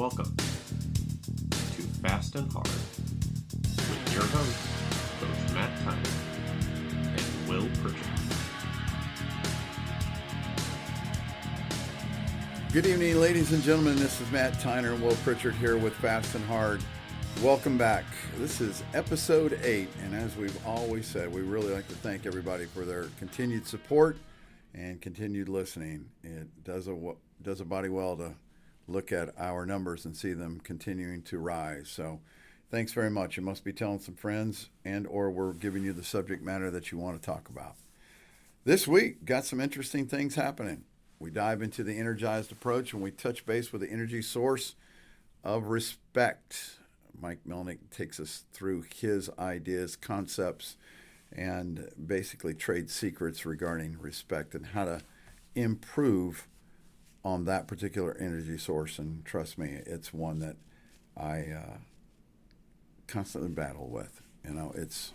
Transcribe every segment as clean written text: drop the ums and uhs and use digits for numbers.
Welcome to Fast and Hard with your hosts, both Matt Tyner and Will Pritchard. Good evening, ladies and gentlemen. This is Matt Tyner and Will Pritchard here with Fast and Hard. Welcome back. This is episode 8, and as we've always said, we really like to thank everybody for their continued support and continued listening. It does a body well to look at our numbers and see them continuing to rise. So thanks very much. You must be telling some friends and or we're giving you the subject matter that you want to talk about. This week, got some interesting things happening. We dive into the energized approach and we touch base with the energy source of respect. Mike Melnik takes us through his ideas, concepts, and basically trade secrets regarding respect and how to improve on that particular energy source. And trust me, it's one that I constantly battle with. You know, it's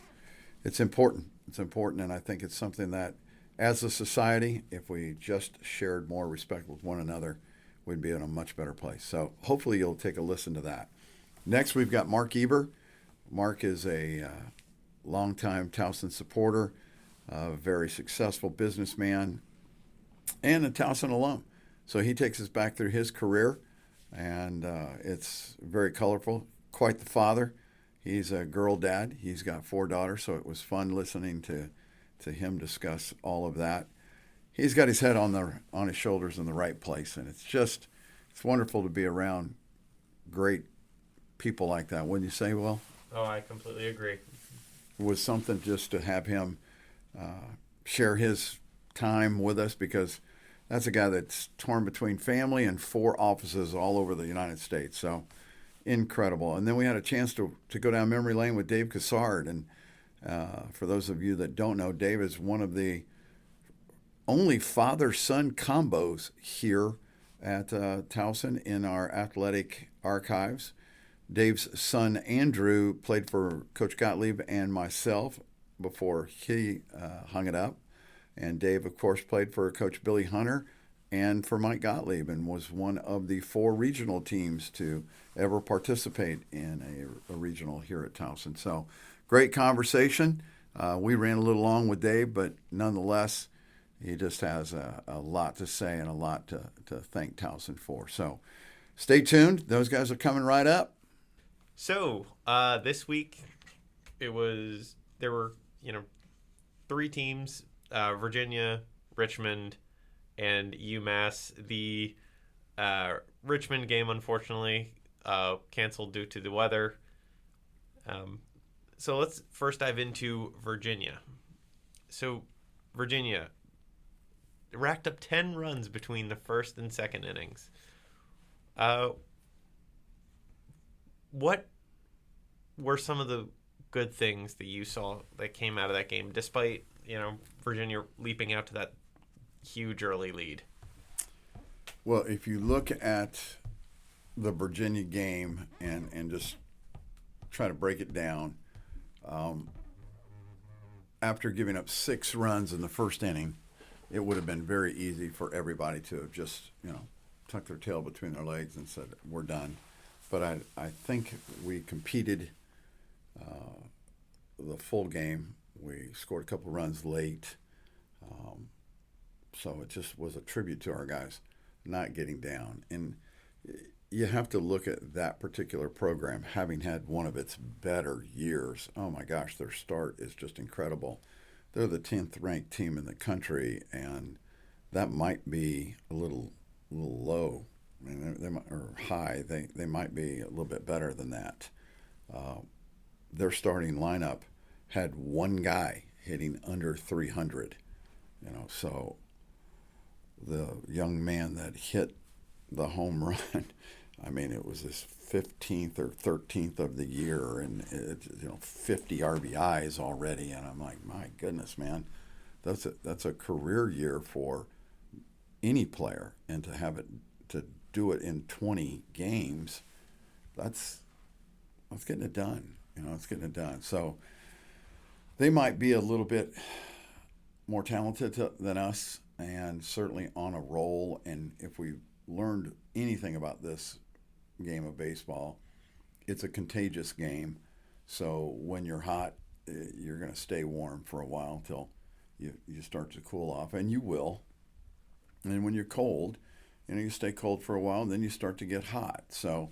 important. It's important, and I think it's something that, as a society, if we just shared more respect with one another, we'd be in a much better place. So hopefully you'll take a listen to that. Next, we've got Mark Eber. Mark is a longtime Towson supporter, a very successful businessman, and a Towson alum. So he takes us back through his career, and it's very colorful. Quite the father. He's a girl dad. He's got 4 daughters, so it was fun listening to him discuss all of that. He's got his head on his shoulders in the right place, and it's wonderful to be around great people like that. Wouldn't you say, Will? Oh, I completely agree. It was something just to have him share his time with us, because that's a guy that's torn between family and 4 offices all over the United States. So incredible. And then we had a chance to go down memory lane with Dave Cassard. And for those of you that don't know, Dave is one of the only father-son combos here at Towson in our athletic archives. Dave's son, Andrew, played for Coach Gottlieb and myself before he hung it up. And Dave, of course, played for Coach Billy Hunter and for Mike Gottlieb, and was one of the 4 regional teams to ever participate in a regional here at Towson. So great conversation. We ran a little long with Dave, but nonetheless, he just has a lot to say and a lot to thank Towson for. So stay tuned. Those guys are coming right up. So this week, there were 3 teams. Virginia, Richmond, and Umass. The Richmond game, unfortunately, canceled due to the weather. So let's first dive into Virginia. So Virginia racked up 10 runs between the first and second innings. What were some of the good things that you saw that came out of that game, despite Virginia leaping out to that huge early lead? Well, if you look at the Virginia game and just try to break it down, after giving up 6 runs in the first inning, it would have been very easy for everybody to have just, tucked their tail between their legs and said, we're done. But I think we competed the full game. We scored a couple runs late. So it just was a tribute to our guys not getting down. And you have to look at that particular program having had one of its better years. Oh, my gosh, their start is just incredible. They're the 10th ranked team in the country, and that might be a little low. I mean, they might, or high. They might be a little bit better than that. Their starting lineup had 1 guy hitting under 300. So the young man that hit the home run, I mean, it was his 15th or 13th of the year, and 50 RBIs already. And I'm like, my goodness, man, that's a career year for any player, and to do it in 20 games, that's getting it done. It's getting it done. So they might be a little bit more talented than us, and certainly on a roll. And if we learned anything about this game of baseball. It's a contagious game. So when you're hot, you're going to stay warm for a while until you start to cool off, and you will. And when you're cold, you stay cold for a while, and then you start to get hot. So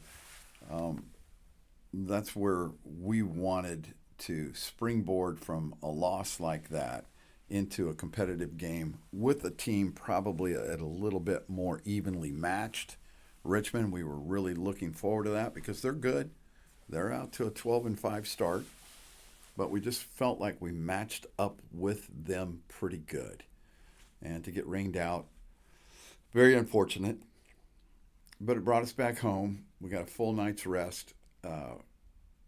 that's where we wanted to springboard from a loss like that into a competitive game with a team probably at a little bit more evenly matched. Richmond, we were really looking forward to that because they're good. They're out to a 12-5 start, but we just felt like we matched up with them pretty good. And to get rained out, very unfortunate, but it brought us back home. We got a full night's rest.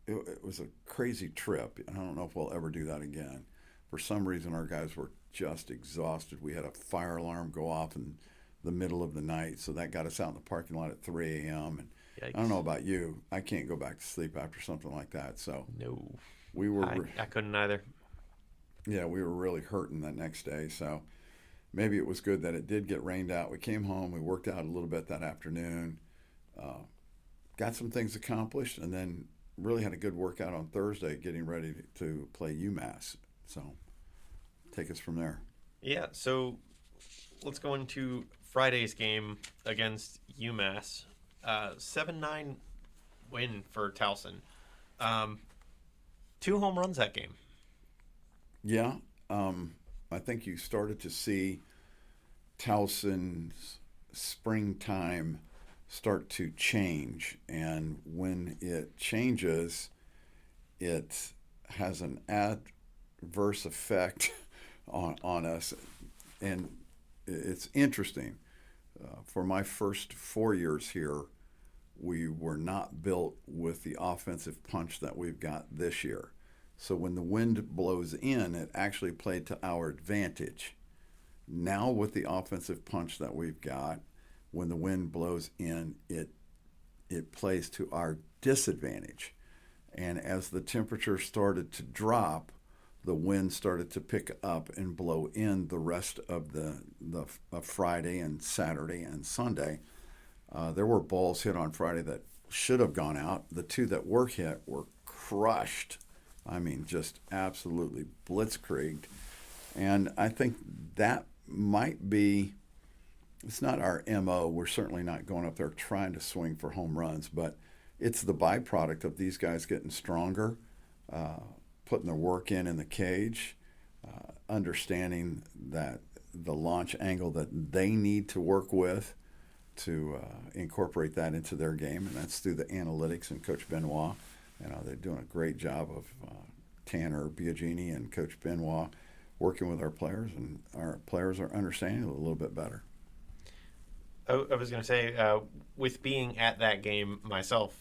It was a crazy trip. I don't know if we'll ever do that again. For some reason, our guys were just exhausted. We had a fire alarm go off in the middle of the night, so that got us out in the parking lot at 3 a.m. And Yikes. I don't know about you. I can't go back to sleep after something like that. So No. we were. I couldn't either. Yeah, we were really hurting that next day. So maybe it was good that it did get rained out. We came home. We worked out a little bit that afternoon. Got some things accomplished, and then really had a good workout on Thursday getting ready to play UMass. So take us from there. Yeah, so let's go into Friday's game against UMass. 7-9 win for Towson. 2 home runs that game. Yeah, I think you started to see Towson's springtime start to change. And when it changes, it has an adverse effect on us. And it's interesting. For my first 4 years here, we were not built with the offensive punch that we've got this year. So when the wind blows in, it actually played to our advantage. Now with the offensive punch that we've got, when the wind blows in, it plays to our disadvantage. And as the temperature started to drop, the wind started to pick up and blow in the rest of the Friday and Saturday and Sunday. There were balls hit on Friday that should have gone out. The 2 that were hit were crushed. I mean, just absolutely blitzkrieged. And I think that might be, it's not our MO. We're certainly not going up there trying to swing for home runs, but it's the byproduct of these guys getting stronger, putting their work in the cage, understanding that the launch angle that they need to work with to incorporate that into their game, and that's through the analytics and Coach Benoit. They're doing a great job of Tanner Biagini and Coach Benoit working with our players, and our players are understanding it a little bit better. I was going to say, with being at that game myself,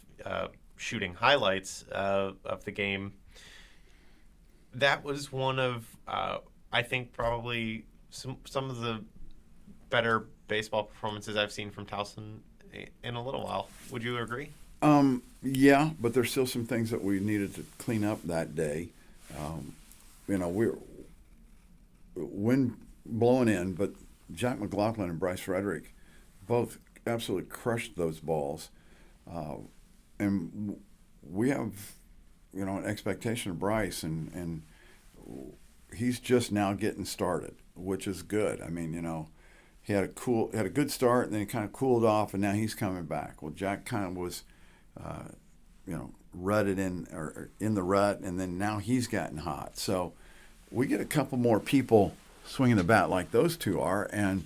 shooting highlights of the game, that was one of, I think, probably some of the better baseball performances I've seen from Towson in a little while. Would you agree? Yeah, but there's still some things that we needed to clean up that day. We're wind blowing in, but Jack McLaughlin and Bryce Frederick both absolutely crushed those balls. And we have, an expectation of Bryce, and he's just now getting started, which is good. I mean, he had a good start, and then he kind of cooled off, and now he's coming back. Well, Jack kind of was, rutted in, or in the rut, and then now he's gotten hot. So we get a couple more people swinging the bat like those 2 are, and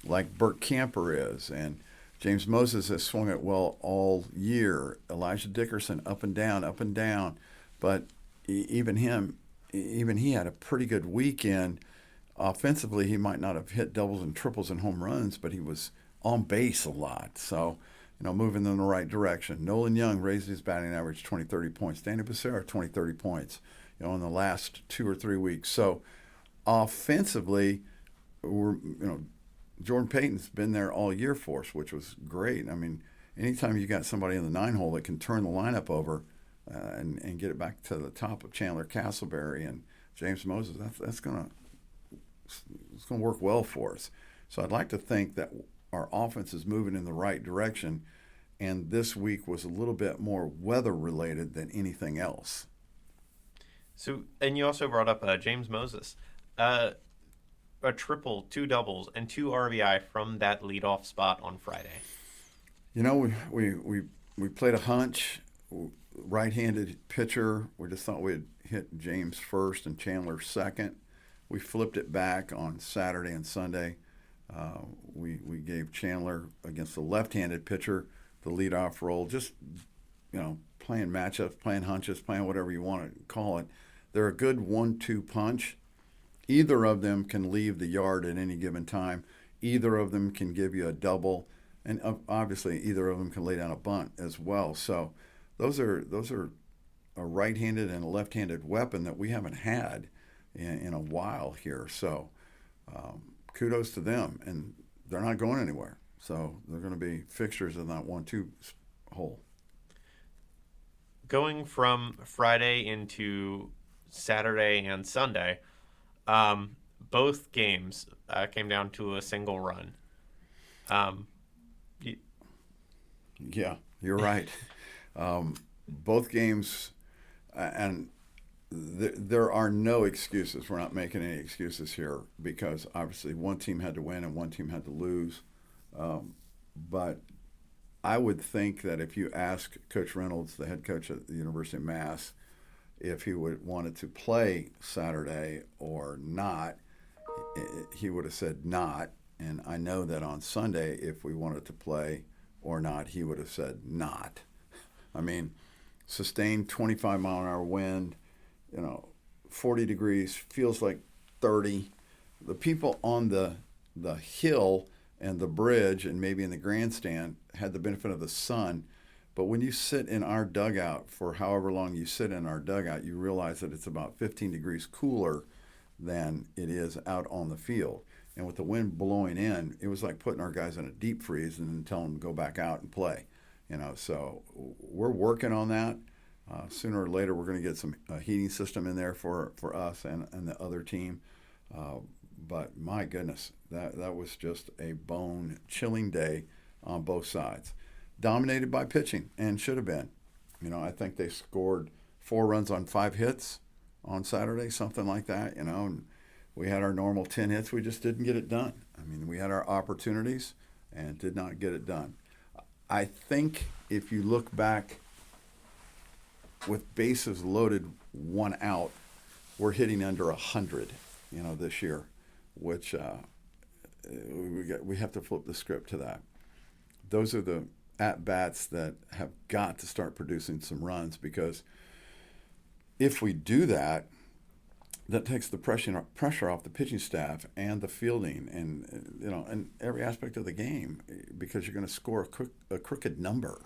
like Burt Camper is, and James Moses has swung it well all year. Elijah Dickerson up and down, but even he had a pretty good weekend. Offensively, he might not have hit doubles and triples and home runs, but he was on base a lot. So, moving in the right direction. Nolan Young raised his batting average 20, 30 points. Danny Becerra, 20, 30 points, in the last 2 or 3 weeks. So, offensively, Jordan Payton's been there all year for us, which was great. I mean, anytime you got somebody in the 9 hole that can turn the lineup over and get it back to the top of Chandler Castleberry and James Moses, that's going to work well for us. So I'd like to think that our offense is moving in the right direction, and this week was a little bit more weather related than anything else. So, and you also brought up James Moses. A triple, two doubles, and two RBI from that leadoff spot on Friday. You know, we played a hunch, right-handed pitcher. We just thought we'd hit James first and Chandler second. We flipped it back on Saturday and Sunday. We gave Chandler against the left-handed pitcher the leadoff role. Just playing matchups, playing hunches, playing whatever you want to call it. They're a good 1-2 punch. Either of them can leave the yard at any given time. Either of them can give you a double, and obviously either of them can lay down a bunt as well. So those are a right-handed and a left-handed weapon that we haven't had in a while here. So kudos to them, and they're not going anywhere. So they're going to be fixtures in that 1-2 hole. Going from Friday into Saturday and Sunday, both games came down to a single run. Yeah, you're right. Both games, and there are no excuses. We're not making any excuses here because obviously one team had to win and one team had to lose. But I would think that if you ask Coach Reynolds, the head coach at the University of Mass, if he wanted to play Saturday or not, he would have said not. And I know that on Sunday, if we wanted to play or not, he would have said not. I mean, sustained 25-mile-an-hour wind, 40 degrees, feels like 30. The people on the hill and the bridge and maybe in the grandstand had the benefit of the sun. But when you sit in our dugout for however long you sit in our dugout, you realize that it's about 15 degrees cooler than it is out on the field. And with the wind blowing in, it was like putting our guys in a deep freeze and then telling them to go back out and play. So we're working on that. Sooner or later, we're going to get some heating system in there for us and the other team. But my goodness, that was just a bone-chilling day on both sides. Dominated by pitching, and should have been. I think they scored 4 runs on 5 hits on Saturday, something like that, and we had our normal 10 hits. We just didn't get it done. I mean, we had our opportunities and did not get it done. I think if you look back with bases loaded, 1 out, we're hitting under 100, this year, which we have to flip the script to that. Those are the at-bats that have got to start producing some runs, because if we do that, that takes the pressure off the pitching staff and the fielding and every aspect of the game, because you're going to score a crooked number.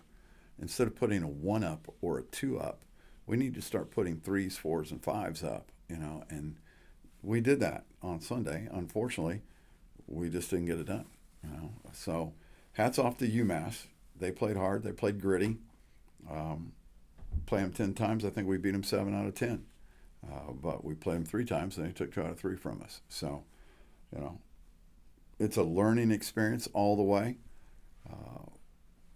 Instead of putting a 1 up or a 2 up, we need to start putting 3s, 4s, and 5s up, and we did that on Sunday. Unfortunately, we just didn't get it done, So hats off to UMass. They played hard. They played gritty. Play them 10 times. I think we beat them 7 out of 10. But we played them 3 times, and they took 2 out of 3 from us. So, it's a learning experience all the way.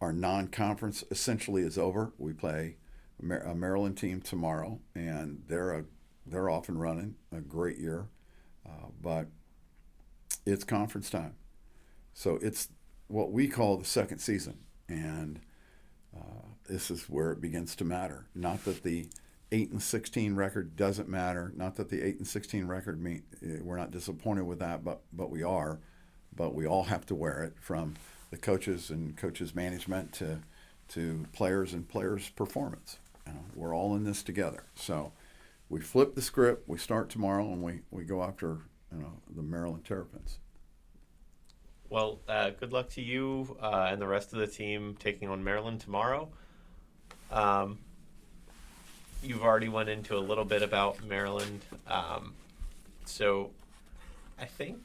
Our non-conference essentially is over. We play a Maryland team tomorrow, and they're off and running. A great year. But it's conference time. So it's what we call the second season. And this is where it begins to matter. Not that the 8-16 record doesn't matter. Not that the 8-16 record we're not disappointed with that, but we are. But we all have to wear it, from the coaches and coaches management to players and players' performance. We're all in this together. So we flip the script. We start tomorrow, and we go after the Maryland Terrapins. Well, good luck to you and the rest of the team taking on Maryland tomorrow. You've already went into a little bit about Maryland, so I think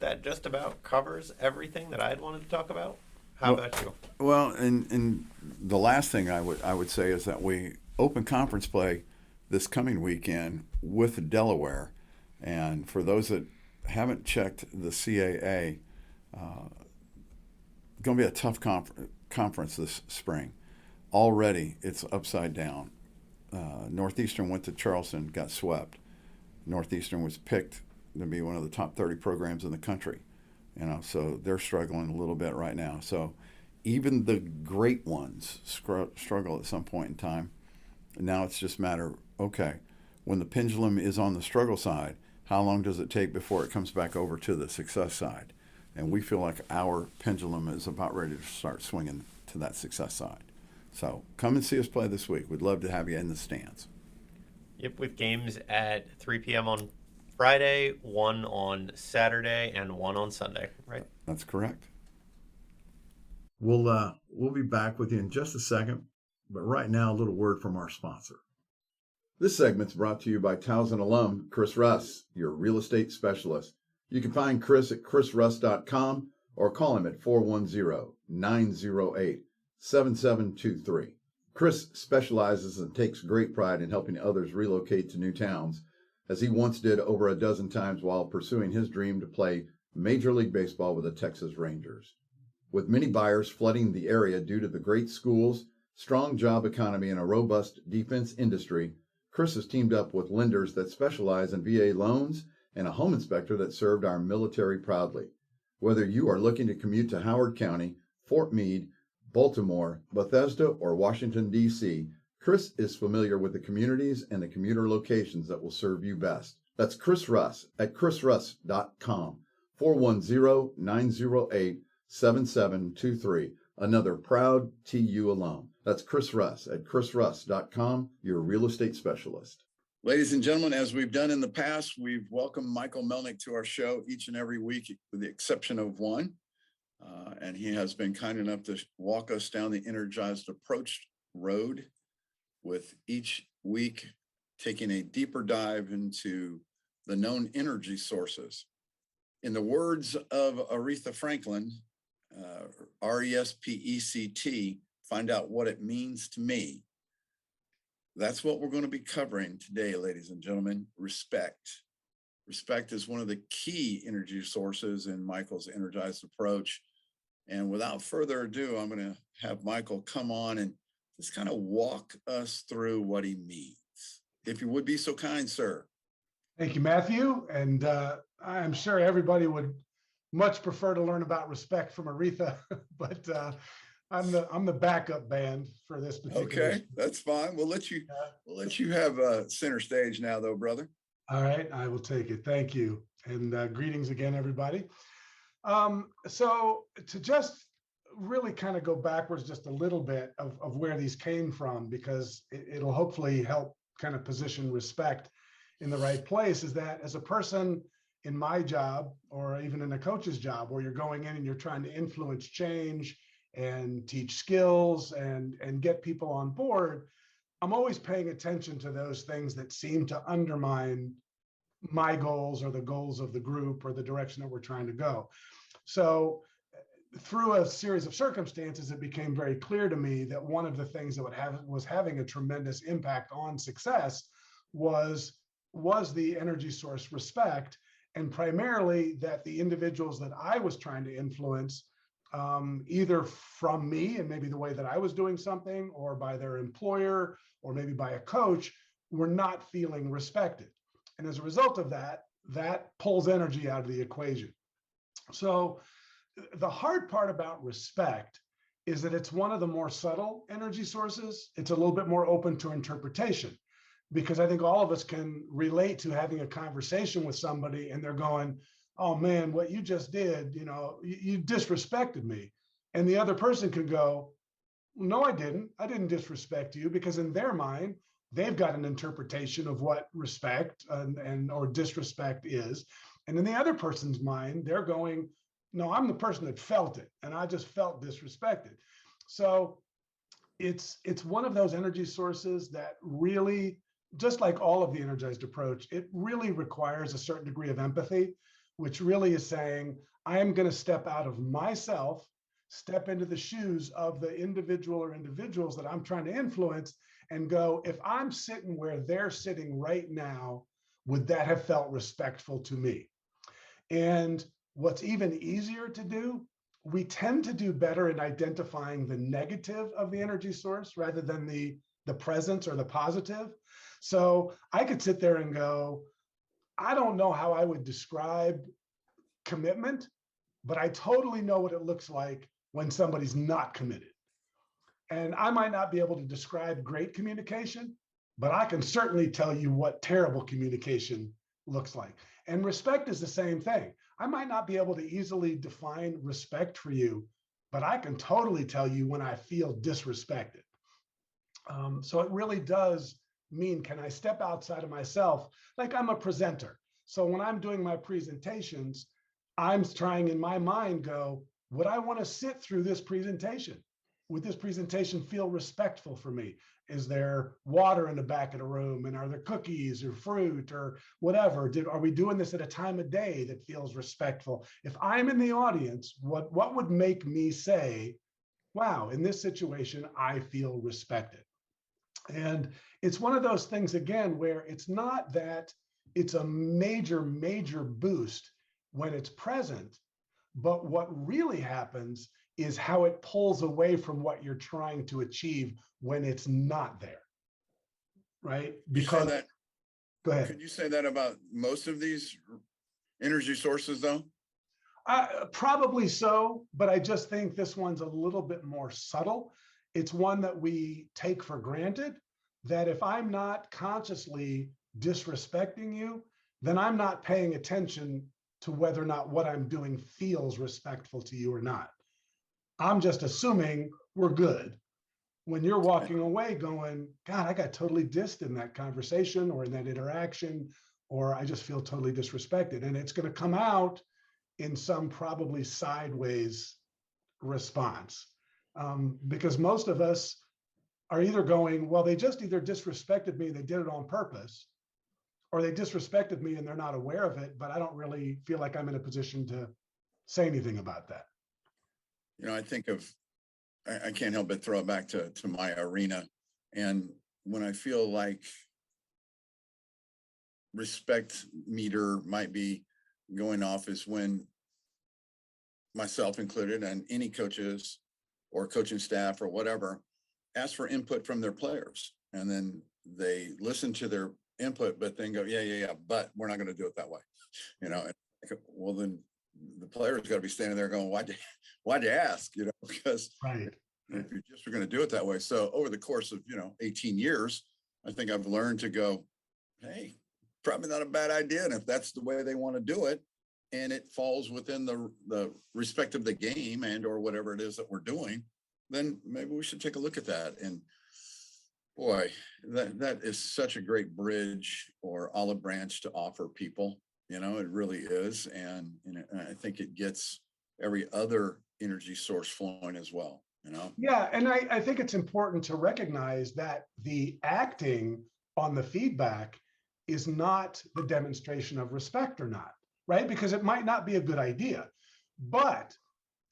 that just about covers everything that I had wanted to talk about. How about you? Well, and the last thing I would say is that we open conference play this coming weekend with Delaware, and for those that haven't checked the CAA, going to be a tough conference this spring. Already it's upside down. Northeastern went to Charleston, got swept. Northeastern was picked to be one of the top 30 programs in the country. So they're struggling a little bit right now. So even the great ones struggle at some point in time. Now it's just a matter of, okay, when the pendulum is on the struggle side, how long does it take before it comes back over to the success side? And we feel like our pendulum is about ready to start swinging to that success side. So come and see us play this week. We'd love to have you in the stands. Yep, with games at 3 p.m. on Friday, 1 on Saturday, and 1 on Sunday, right? That's correct. We'll be back with you in just a second, but right now, a little word from our sponsor. This segment's brought to you by Towson alum Chris Russ, your real estate specialist. You can find Chris at chrisruss.com or call him at 410-908-7723. Chris specializes and takes great pride in helping others relocate to new towns, as he once did over a dozen times while pursuing his dream to play Major League Baseball with the Texas Rangers. With many buyers flooding the area due to the great schools, strong job economy, and a robust defense industry, Chris has teamed up with lenders that specialize in VA loans and a home inspector that served our military proudly. Whether you are looking to commute to Howard County, Fort Meade, Baltimore, Bethesda, or Washington, D.C., Chris is familiar with the communities and the commuter locations that will serve you best. That's Chris Russ at chrisruss.com, 410-908-7723. Another proud TU alum. That's Chris Russ at chrisruss.com, your real estate specialist. Ladies and gentlemen, as we've done in the past, we've welcomed Michael Melnik to our show each and every week, with the exception of one. And he has been kind enough to walk us down the energized approach road, with each week taking a deeper dive into the known energy sources. In the words of Aretha Franklin, RESPECT, find out what it means to me. That's what we're going to be covering today, ladies and gentlemen. Respect. Respect is one of the key energy sources in Michael's energized approach. And without further ado, I'm going to have Michael come on and just kind of walk us through what he means. If you would be so kind, sir. Thank you, Matthew. And I'm sure everybody would much prefer to learn about respect from Aretha, but I'm the backup band for this particular. Okay, that's fine. We'll let you have center stage now, though, brother. All right, I will take it. Thank you, and greetings again, everybody. So to just really kind of go backwards just a little bit of where these came from, because it'll hopefully help kind of position respect in the right place, is that as a person in my job, or even in a coach's job, where you're going in and you're trying to influence change and teach skills and get people on board, I'm always paying attention to those things that seem to undermine my goals or the goals of the group or the direction that we're trying to go. So through a series of circumstances, it became very clear to me that one of the things that was having a tremendous impact on success was the energy source respect, and primarily that the individuals that I was trying to influence, either from me and maybe the way that I was doing something, or by their employer, or maybe by a coach, were not feeling respected. And as a result of that, that pulls energy out of the equation. So the hard part about respect is that it's one of the more subtle energy sources. It's a little bit more open to interpretation, because I think all of us can relate to having a conversation with somebody and they're going, oh man, what you just did, you disrespected me. And the other person can go, no, I didn't disrespect you, because in their mind, they've got an interpretation of what respect or disrespect is. And in the other person's mind, they're going, no, I'm the person that felt it, and I just felt disrespected. So it's one of those energy sources that really, just like all of the energized approach, it really requires a certain degree of empathy, which really is saying, I am going to step out of myself, step into the shoes of the individual or individuals that I'm trying to influence, and go, if I'm sitting where they're sitting right now, would that have felt respectful to me? And what's even easier to do we tend to do better in identifying the negative of the energy source rather than the presence or the positive. So I could sit there and go, I don't know how I would describe commitment, but I totally know what it looks like when somebody's not committed. And I might not be able to describe great communication, but I can certainly tell you what terrible communication looks like. And respect is the same thing. I might not be able to easily define respect for you, but I can totally tell you when I feel disrespected. So it really does mean, can I step outside of myself? Like I'm a presenter. So when I'm doing my presentations, I'm trying in my mind go, would I want to sit through this presentation? Would this presentation feel respectful for me? Is there water in the back of the room? And are there cookies or fruit or whatever? Are we doing this at a time of day that feels respectful? If I'm in the audience, what would make me say, wow, in this situation, I feel respected? And it's one of those things, again, where it's not that it's a major, major boost when it's present, but what really happens is how it pulls away from what you're trying to achieve when it's not there, right? Because, go ahead. Could you say that about most of these energy sources, though? Probably so, but I just think this one's a little bit more subtle. It's one that we take for granted, that if I'm not consciously disrespecting you, then I'm not paying attention to whether or not what I'm doing feels respectful to you or not. I'm just assuming we're good. When you're walking away going, God, I got totally dissed in that conversation or in that interaction, or I just feel totally disrespected. And it's going to come out in some probably sideways response. Because most of us are either going, well, they just either disrespected me and they did it on purpose, or they disrespected me and they're not aware of it, but I don't really feel like I'm in a position to say anything about that. You know, I think of, I can't help but throw it back to my arena. And when I feel like respect meter might be going off is when myself included and any coaches or coaching staff or whatever ask for input from their players. And then they listen to their input, but then go, yeah, but we're not going to do it that way. You know, well, then the players got to be standing there going, why'd you ask? You know, because right. If you just were going to do it that way. So over the course of, 18 years, I think I've learned to go, hey, probably not a bad idea. And if that's the way they want to do it, and it falls within the respect of the game and or whatever it is that we're doing, then maybe we should take a look at that. And boy, that is such a great bridge or olive branch to offer people. It really is. And I think it gets every other energy source flowing as well. Yeah, and I think it's important to recognize that the acting on the feedback is not the demonstration of respect or not, right? Because it might not be a good idea, but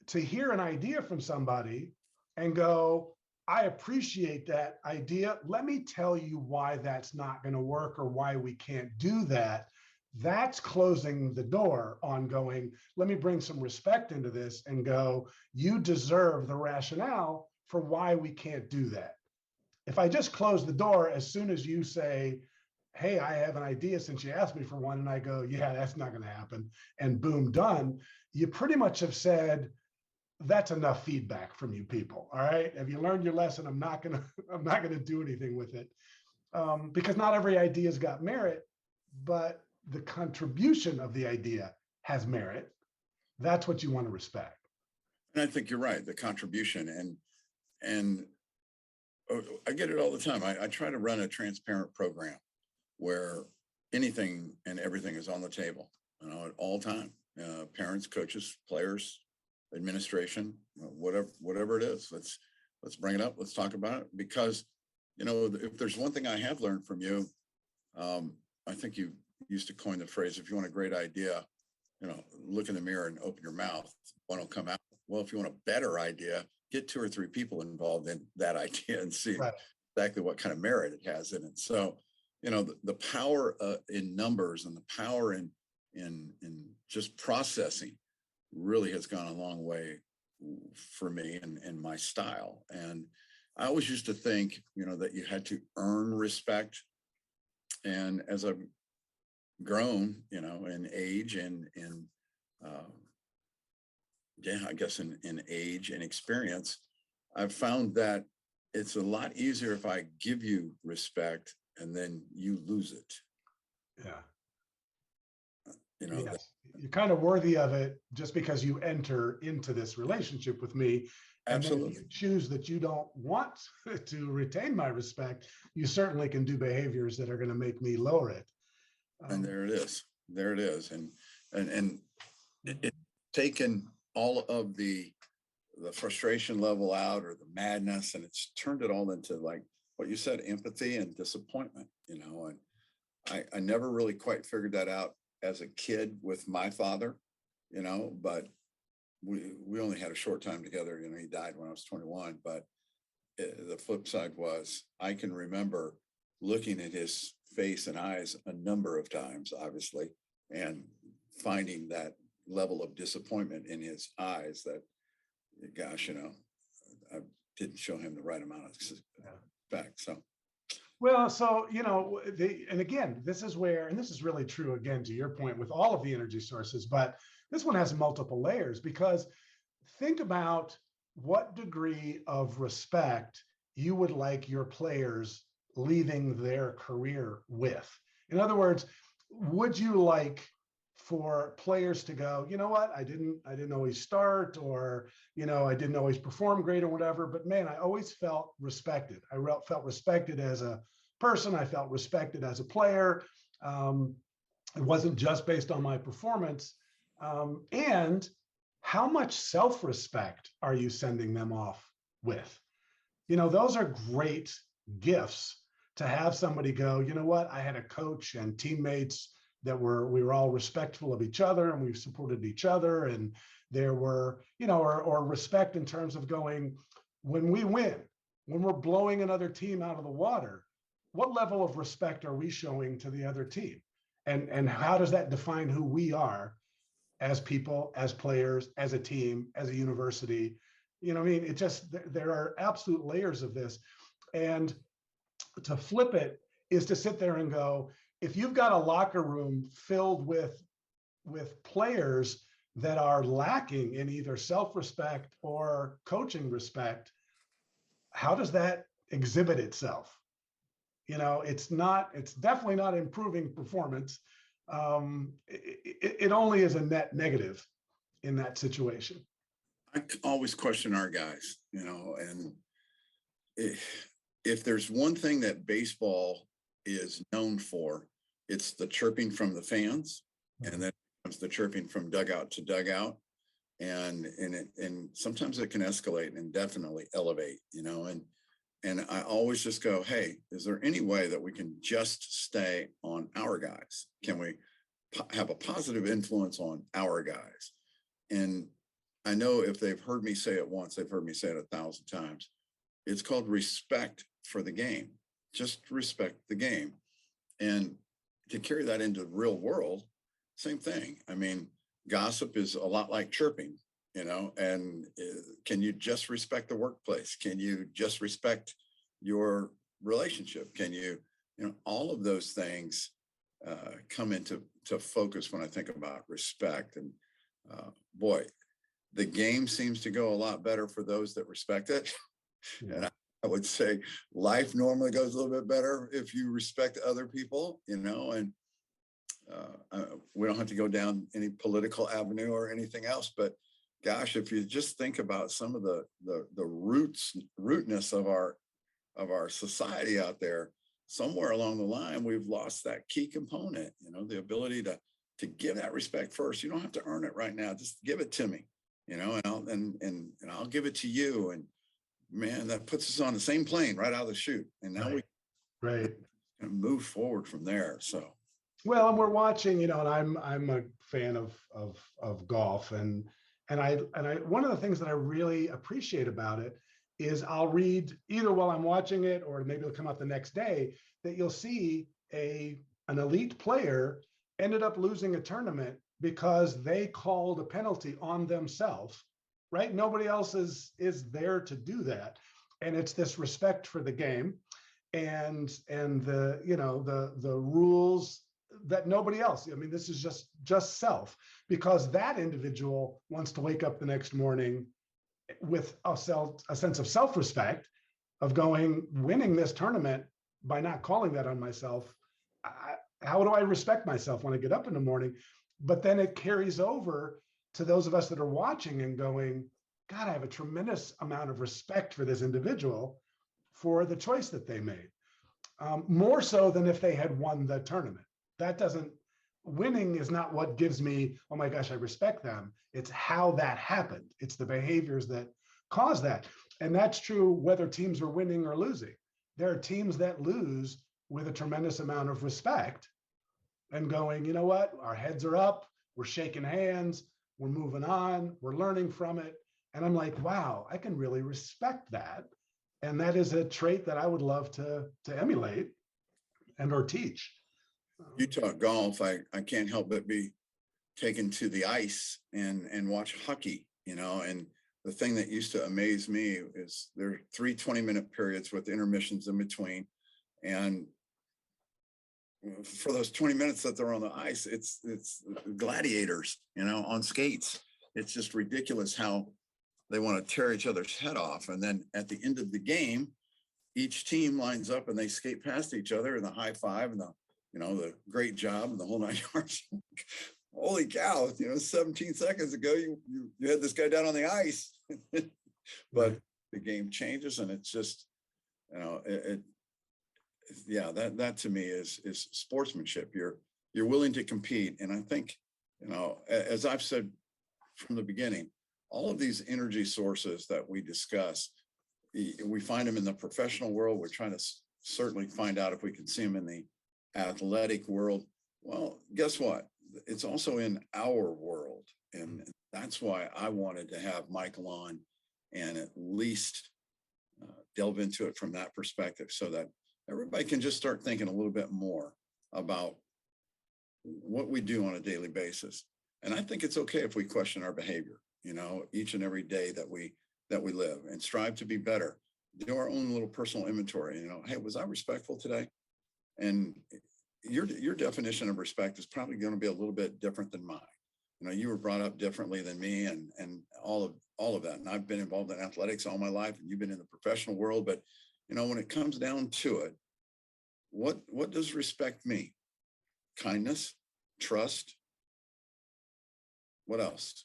to hear an idea from somebody and go, I appreciate that idea. Let me tell you why that's not going to work or why we can't do that. That's closing the door on going, let me bring some respect into this and go, you deserve the rationale for why we can't do that. If I just close the door as soon as you say, hey, I have an idea since you asked me for one, and I go, yeah, that's not going to happen, and boom, done, you pretty much have said, that's enough feedback from you people. All right. Have you learned your lesson? I'm not gonna do anything with it. Because not every idea's got merit, but the contribution of the idea has merit. That's what you want to respect. And I think you're right, the contribution. And I get it all the time. I try to run a transparent program where anything and everything is on the table, at all time. Parents, coaches, players, administration, whatever it is. Let's bring it up. Let's talk about it. Because, if there's one thing I have learned from you, I think you used to coin the phrase, if you want a great idea, look in the mirror and open your mouth, one will come out. Well, if you want a better idea, get 2 or 3 people involved in that idea and see exactly what kind of merit it has in it. So, the power in numbers and the power in just processing really has gone a long way for me and my style. And I always used to think, that you had to earn respect. And as I've grown, in age and I guess in age and experience, I've found that it's a lot easier if I give you respect and then you lose it. Yeah. That, Yes. You're kind of worthy of it just because you enter into this relationship with me. And then if absolutely. you choose that you don't want to retain my respect, you certainly can do behaviors that are going to make me lower it. And there it is. There it is. And it's taken all of the frustration level out, or the madness, and it's turned it all into, like what you said, empathy and disappointment, and I never really quite figured that out as a kid with my father, but we only had a short time together. He died when I was 21, but the flip side was I can remember looking at his face and eyes a number of times, obviously, and finding that level of disappointment in his eyes that, gosh, I didn't show him the right amount of respect. So. Well, so, and again, this is where, and this is really true, again, to your point with all of the energy sources, but this one has multiple layers, because think about what degree of respect you would like your players leaving their career with. In other words, would you like for players to go, you know what, I didn't always start, or, I didn't always perform great or whatever, but man, I always felt respected. I felt respected as a person. I felt respected as a player. It wasn't just based on my performance. And how much self-respect are you sending them off with? Those are great gifts to have somebody go, you know what, I had a coach and teammates that we were all respectful of each other, and we supported each other. And there were, or respect in terms of going, when we win, when we're blowing another team out of the water, what level of respect are we showing to the other team? And how does that define who we are as people, as players, as a team, as a university? It just, there are absolute layers of this. And to flip it is to sit there and go, if you've got a locker room filled with players that are lacking in either self-respect or coaching respect, how does that exhibit itself? It's definitely not improving performance. It only is a net negative in that situation. I always question our guys, and if there's one thing that baseball is known for, it's the chirping from the fans, and then comes the chirping from dugout to dugout, and sometimes it can escalate and definitely elevate, and I always just go, hey, is there any way that we can just stay on our guys? Can we have a positive influence on our guys? And I know if they've heard me say it once, they've heard me say it 1,000 times. It's called respect for the game. Just respect the game. And to carry that into the real world, same thing. I mean, gossip is a lot like chirping, and can you just respect the workplace? Can you just respect your relationship? Can you, all of those things come into focus when I think about respect. And boy, the game seems to go a lot better for those that respect it. Yeah. And I would say life normally goes a little bit better if you respect other people, and we don't have to go down any political avenue or anything else, but gosh, if you just think about some of the rootness of our society out there, somewhere along the line, we've lost that key component, the ability to give that respect first. You don't have to earn it right now. Just give it to me, and I'll give it to you. And man, that puts us on the same plane right out of the chute. And now we move forward from there. So. Well, and we're watching, and I'm a fan of golf, and I one of the things that I really appreciate about it is I'll read either while I'm watching it, or maybe it'll come out the next day, that you'll see an elite player ended up losing a tournament because they called a penalty on themselves right? Nobody else is there to do that. And it's this respect for the game and the, you know, the rules that nobody else, I mean, this is just self, because that individual wants to wake up the next morning with a sense of self-respect of going, winning this tournament by not calling that on myself. How do I respect myself when I get up in the morning? But then it carries over to those of us that are watching and going, God, I have a tremendous amount of respect for this individual for the choice that they made. More so than if they had won the tournament. That doesn't, winning is not what gives me, oh my gosh, I respect them. It's how that happened. It's the behaviors that cause that. And that's true whether teams are winning or losing. There are teams that lose with a tremendous amount of respect and going, you know what, our heads are up, we're shaking hands, we're moving on, we're learning from it. And I'm like, wow, I can really respect that. And that is a trait that I would love to emulate and or teach. You talk golf, I can't help but be taken to the ice and watch hockey, you know, and the thing that used to amaze me is there are 3 20-minute periods with intermissions in between. And for those 20 minutes that they're on the ice, it's gladiators, you know, on skates. It's just ridiculous how they want to tear each other's head off. And then at the end of the game, each team lines up and they skate past each other and the high five and the, you know, the great job and the whole 9 yards. Holy cow, you know, 17 seconds ago, you had this guy down on the ice. But the game changes and it's just, you know, that to me is sportsmanship. You're willing to compete. And I think, you know, as I've said from the beginning, all of these energy sources that we discuss, we find them in the professional world. We're trying to certainly find out if we can see them in the athletic world. Well, guess what? It's also in our world. And that's why I wanted to have Michael on and at least delve into it from that perspective so that everybody can just start thinking a little bit more about what we do on a daily basis. And I think it's okay if we question our behavior, you know, each and every day that we live and strive to be better, do our own little personal inventory, you know, hey, was I respectful today? And your definition of respect is probably going to be a little bit different than mine. You know, you were brought up differently than me and all of that. And I've been involved in athletics all my life and you've been in the professional world. But, you know, when it comes down to it, what does respect mean? Kindness, trust. What else?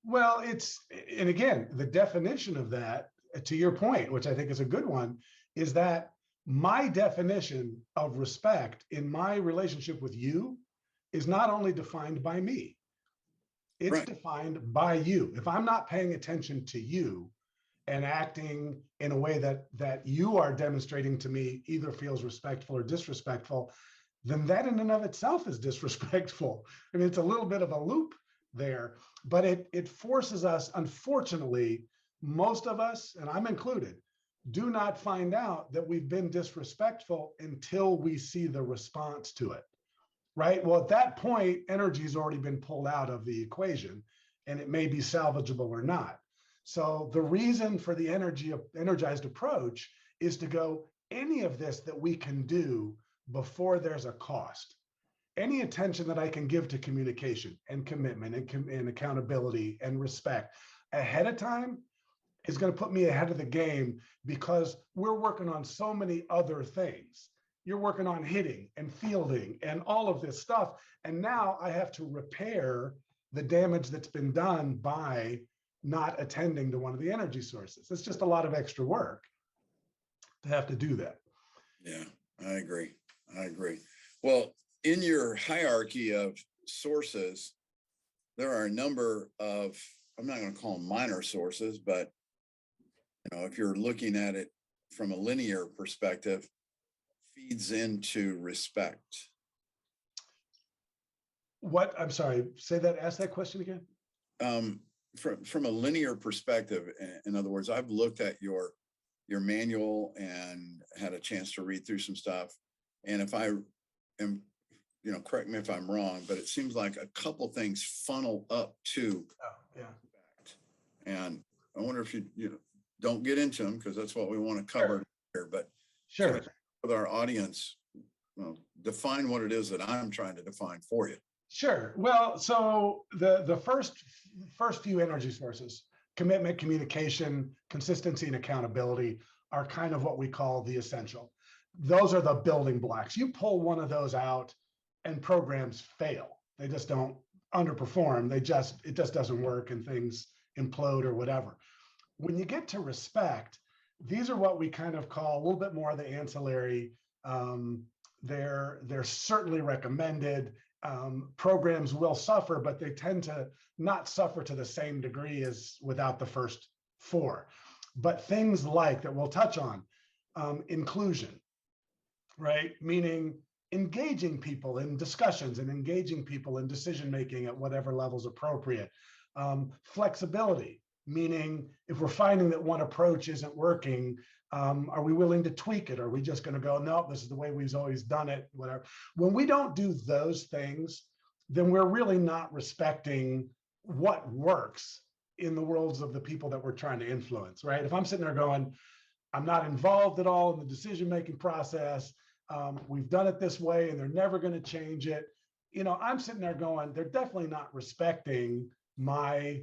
Well, and again, the definition of that, to your point, which I think is a good one, is that my definition of respect in my relationship with you is not only defined by me, it's defined by you. If I'm not paying attention to you and acting in a way that you are demonstrating to me either feels respectful or disrespectful, then that in and of itself is disrespectful. I mean, it's a little bit of a loop there, but it forces us, unfortunately, most of us, and I'm included, do not find out that we've been disrespectful until we see the response to it, right? Well, at that point, energy's already been pulled out of the equation and it may be salvageable or not. So the reason for the energized approach is to go, any of this that we can do before there's a cost, any attention that I can give to communication and commitment and accountability and respect ahead of time is going to put me ahead of the game because we're working on so many other things. You're working on hitting and fielding and all of this stuff. And now I have to repair the damage that's been done by not attending to one of the energy sources. It's just a lot of extra work to have to do that. Yeah, I agree. Well, in your hierarchy of sources, there are a number of, I'm not going to call them minor sources, but you know, if you're looking at it from a linear perspective, feeds into respect. What? I'm sorry, ask that question again. From a linear perspective, in other words, I've looked at your manual and had a chance to read through some stuff. And if I am, you know, correct me if I'm wrong, but it seems like a couple things funnel up to respect. And I wonder if you don't get into them, because that's what we want to cover here, but Sure. with our audience, define what it is that I'm trying to define for you. Sure. Well, so the first few energy sources, commitment, communication, consistency, and accountability, are kind of what we call the essential. Those are the building blocks. You pull one of those out and programs fail. They just don't underperform. It just doesn't work, and things implode or whatever. When you get to respect, these are what we kind of call a little bit more of the ancillary. They're certainly recommended. Programs will suffer, but they tend to not suffer to the same degree as without the first four. But things like that we'll touch on, inclusion, right? Meaning engaging people in discussions and engaging people in decision making at whatever level's appropriate. Flexibility, meaning if we're finding that one approach isn't working, are we willing to tweak it? Or are we just going to go, no, this is the way we've always done it, whatever. When we don't do those things, then we're really not respecting what works in the worlds of the people that we're trying to influence, right? If I'm sitting there going, I'm not involved at all in the decision-making process, we've done it this way and they're never going to change it. I'm sitting there going, they're definitely not respecting my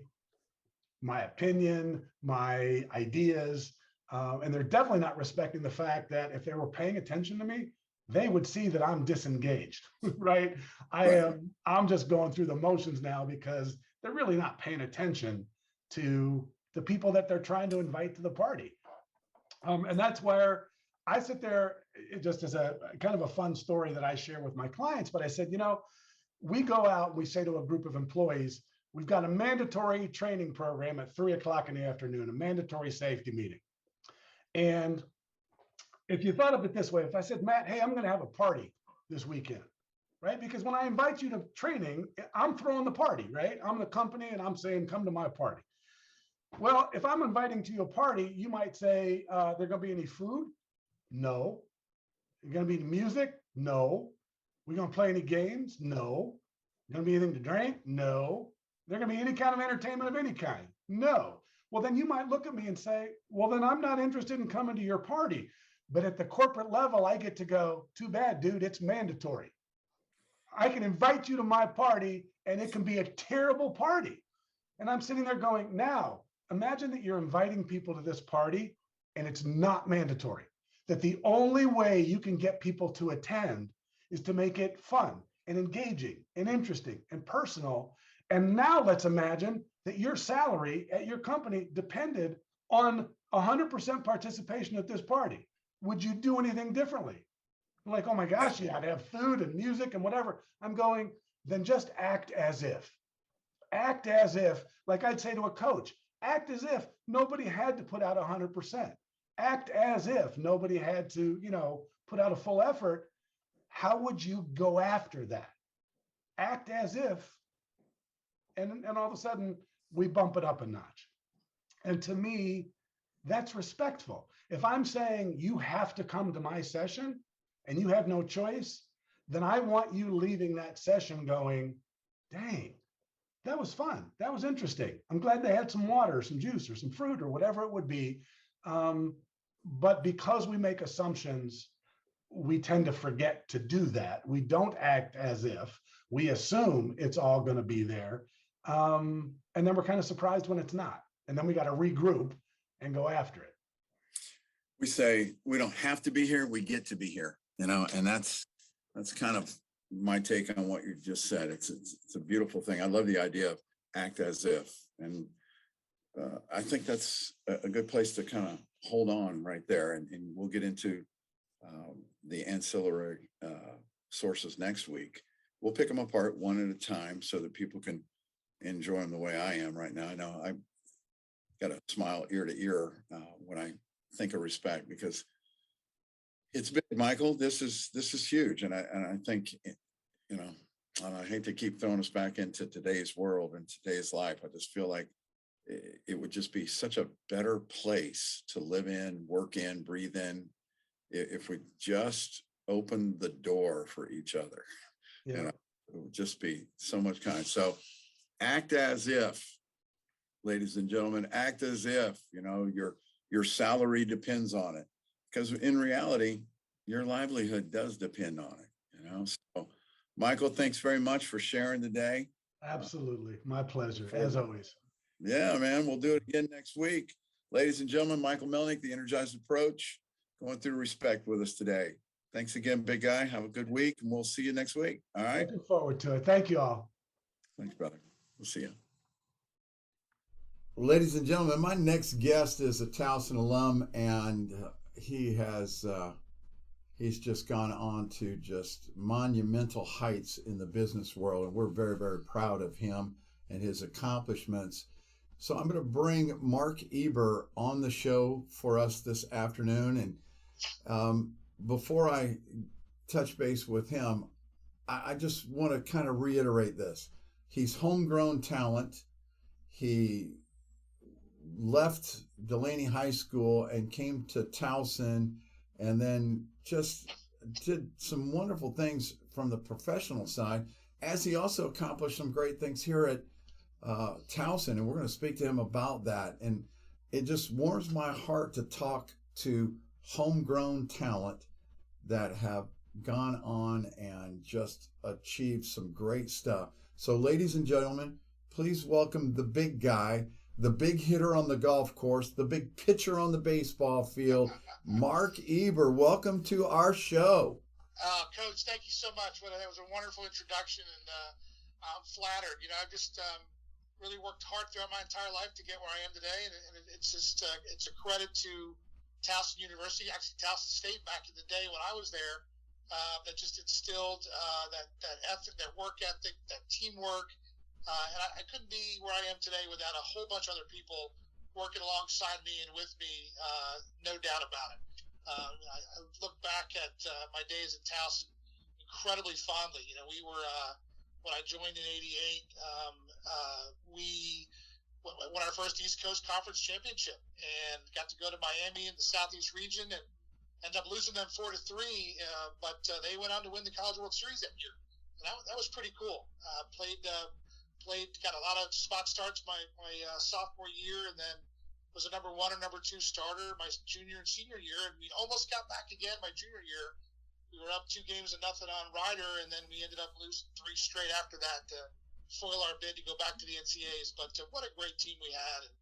opinion, my ideas, and they're definitely not respecting the fact that if they were paying attention to me, they would see that I'm disengaged, right? I'm just going through the motions now because they're really not paying attention to the people that they're trying to invite to the party. And that's where I sit there, just as a kind of a fun story that I share with my clients. But I said, we go out and we say to a group of employees, we've got a mandatory training program at 3:00 in the afternoon, a mandatory safety meeting. And if you thought of it this way, if I said, Matt, hey, I'm going to have a party this weekend, right? Because when I invite you to training, I'm throwing the party, right? I'm the company and I'm saying, come to my party. Well, if I'm inviting to your party, you might say, there going to be any food? No. Is going to be any music? No. We going to play any games? No. Going to be anything to drink? No. There going to be any kind of entertainment of any kind? No. Well, then you might look at me and say, well, then I'm not interested in coming to your party. But at the corporate level, I get to go, too bad, dude, it's mandatory. I can invite you to my party and it can be a terrible party. And I'm sitting there going, now, imagine that you're inviting people to this party and it's not mandatory. That the only way you can get people to attend is to make it fun and engaging and interesting and personal. And now let's imagine that your salary at your company depended on 100% participation at this party. Would you do anything differently? Like, oh my gosh, yeah, I'd have food and music and whatever. I'm going, then just act as if. Act as if, like I'd say to a coach, act as if nobody had to put out 100%. Act as if nobody had to, put out a full effort. How would you go after that? Act as if, and all of a sudden we bump it up a notch. And to me, that's respectful. If I'm saying you have to come to my session and you have no choice, then I want you leaving that session going, dang, that was fun. That was interesting. I'm glad they had some water, some juice, or some fruit, or whatever it would be. But because we make assumptions, we tend to forget to do that. We don't act as if. We assume it's all going to be there. And then we're kind of surprised when it's not. And then we got to regroup and go after it. We say we don't have to be here, we get to be here, and that's kind of my take on what you just said. It's a beautiful thing. I love the idea of act as if, and I think that's a good place to kind of hold on right there, and we'll get into the ancillary sources next week. We'll pick them apart one at a time so that people can enjoy them the way I am right now. I know I got a smile ear to ear when I think of respect, because it's big, Michael. This is huge, and I think, and I hate to keep throwing us back into today's world and today's life. I just feel like it would just be such a better place to live in, work in, breathe in, if we just open the door for each other. Yeah. It would just be so much kind. So act as if ladies and gentlemen. Act as if, your salary depends on it, because in reality, your livelihood does depend on it, So, Michael, thanks very much for sharing today. Absolutely. My pleasure, as always. Yeah, man. We'll do it again next week. Ladies and gentlemen, Michael Melnik, the Energized Approach, going through respect with us today. Thanks again, big guy. Have a good week, and we'll see you next week. All right? Looking forward to it. Thank you all. Thanks, brother. We'll see you. Ladies and gentlemen, my next guest is a Towson alum, and he's just gone on to just monumental heights in the business world, and we're very, very proud of him and his accomplishments. So I'm going to bring Mark Eber on the show for us this afternoon. And before I touch base with him, I just want to kind of reiterate this. He's homegrown talent. He left Delaney High School and came to Towson, and then just did some wonderful things from the professional side, as he also accomplished some great things here at Towson, and we're going to speak to him about that. And it just warms my heart to talk to homegrown talent that have gone on and just achieved some great stuff. So, ladies and gentlemen, please welcome the big guy, the big hitter on the golf course, the big pitcher on the baseball field, Mark Eber. Welcome to our show. Coach, thank you so much. That was a wonderful introduction, and I'm flattered. I've just really worked hard throughout my entire life to get where I am today, and it's just it's a credit to Towson University, actually Towson State back in the day when I was there, that just instilled that ethic, that work ethic, that teamwork. And I couldn't be where I am today without a whole bunch of other people working alongside me and with me, no doubt about it. I look back at my days at Towson incredibly fondly. We were, when I joined in '88, we won our first East Coast Conference championship and got to go to Miami in the Southeast region and ended up losing them 4-3. But they went on to win the College World Series that year. And that was pretty cool. Got a lot of spot starts my sophomore year, and then was a number 1 or number 2 starter my junior and senior year, and we almost got back again my junior year. We were up 2-0 on Ryder, and then we ended up losing 3 straight after that to foil our bid to go back to the NCAAs. But what a great team we had. And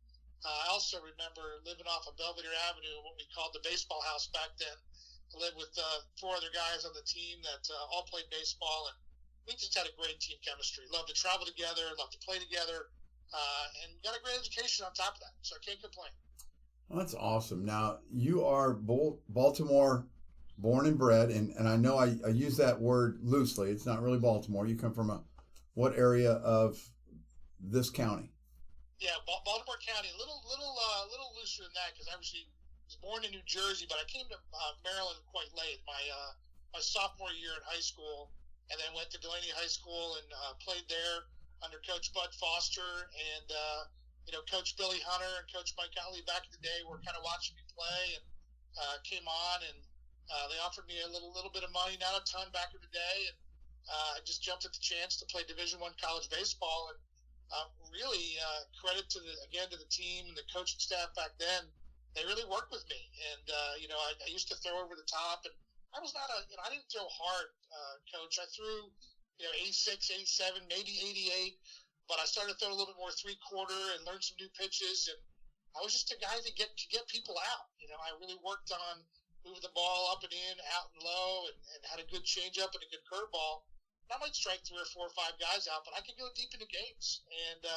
I also remember living off of Belvedere Avenue, what we called the baseball house back then. I lived with 4 other guys on the team that all played baseball, and we just had a great team chemistry. Loved to travel together, loved to play together, and got a great education on top of that. So I can't complain. Well, that's awesome. Now, you are Baltimore born and bred, and I know I use that word loosely. It's not really Baltimore. You come from what area of this county? Yeah, Baltimore County. A little looser than that, because I was born in New Jersey, but I came to Maryland quite late. My sophomore year in high school, and then went to Delaney High School and played there under Coach Bud Foster and Coach Billy Hunter and Coach Mike Gottlieb back in the day were kind of watching me play and came on, and they offered me a little bit of money, not a ton back in the day, and I just jumped at the chance to play Division I college baseball, and really credit to the team and the coaching staff back then. They really worked with me, and I used to throw over the top, and I was not I didn't throw hard, Coach. I threw 86, 87, maybe 88, but I started to throw a little bit more 3/4 and learn some new pitches, and I was just a guy to get people out. I really worked on moving the ball up and in, out and low, and had a good changeup and a good curveball. I might strike 3 or 4 or 5 guys out, but I could go deep into games. And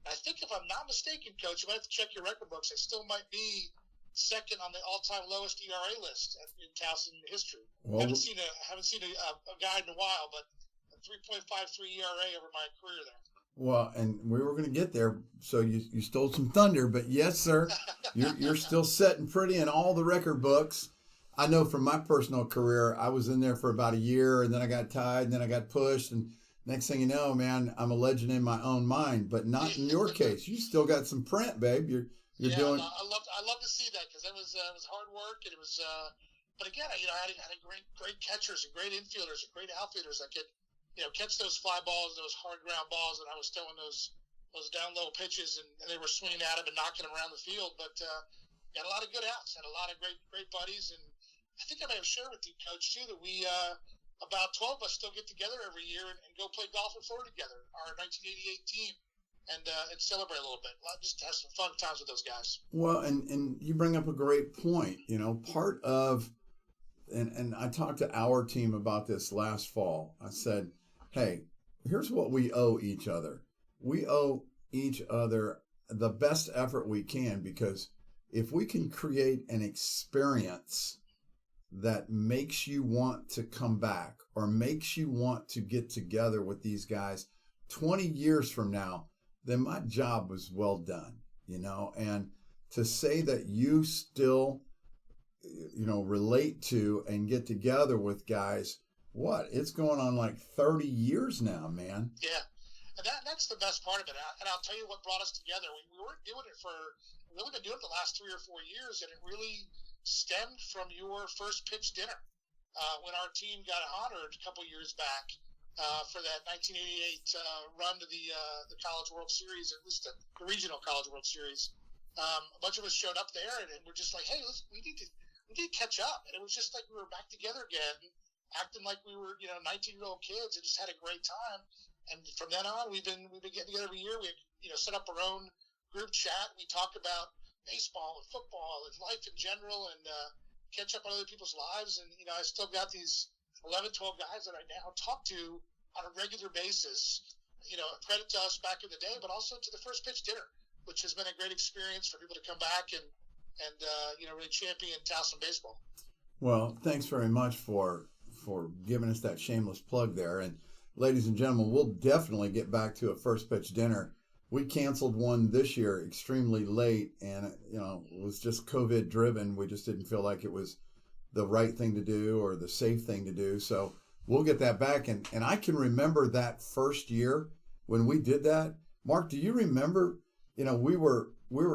I think, if I'm not mistaken, Coach, you might have to check your record books. I still might be second on the all-time lowest ERA list in Towson history. Well, haven't seen a guy in a while, but a 3.53 ERA over my career there. Well, and we were going to get there, so you stole some thunder. But yes, sir, you're still sitting pretty in all the record books. I know from my personal career, I was in there for about a year, and then I got tied, and then I got pushed, and next thing you know, man, I'm a legend in my own mind. But not in your case. You still got some print, babe. You're doing. I love to see that, because it was hard work, and it was. But again, I had a great catchers and great infielders and great outfielders that could catch those fly balls, those hard ground balls, and I was throwing those those down low pitches, and they were swinging at him and knocking him around the field. But got a lot of good outs, had a lot of great buddies, and I think I may have shared with you, Coach, too, that we about 12 of us still get together every year and go play golf in Florida together, our 1988 team, and celebrate a little bit. Just have some fun times with those guys. Well, and you bring up a great point. Part of, and I talked to our team about this last fall. I said, hey, here's what we owe each other. We owe each other the best effort we can, because if we can create an experience that makes you want to come back or makes you want to get together with these guys 20 years from now, then my job was well done, and to say that you still, relate to and get together with guys, it's going on like 30 years now, man. Yeah. And that's the best part of it. And I'll tell you what brought us together. We weren't doing it we've only been doing it the last 3 or 4 years, and it really stemmed from your first pitch dinner when our team got honored a couple years back for that 1988 run to the College World Series, at least the regional College World Series. A bunch of us showed up there, and we're just like, hey, we need to catch up. And it was just like we were back together again, acting like we were 19-year-old kids, and just had a great time. And from then on, we've been getting together every year. We set up our own group chat. We talk about baseball and football and life in general, and catch up on other people's lives. And I still got these 11, 12 guys that I now talk to on a regular basis. Credit to us back in the day, but also to the first pitch dinner, which has been a great experience for people to come back and really champion Towson baseball. Well, thanks very much for giving us that shameless plug there. And ladies and gentlemen, we'll definitely get back to a first pitch dinner. We canceled one this year extremely late, and it was just COVID driven. We just didn't feel like it was the right thing to do or the safe thing to do. So we'll get that back. And I can remember that first year when we did that. Mark, do you remember? We were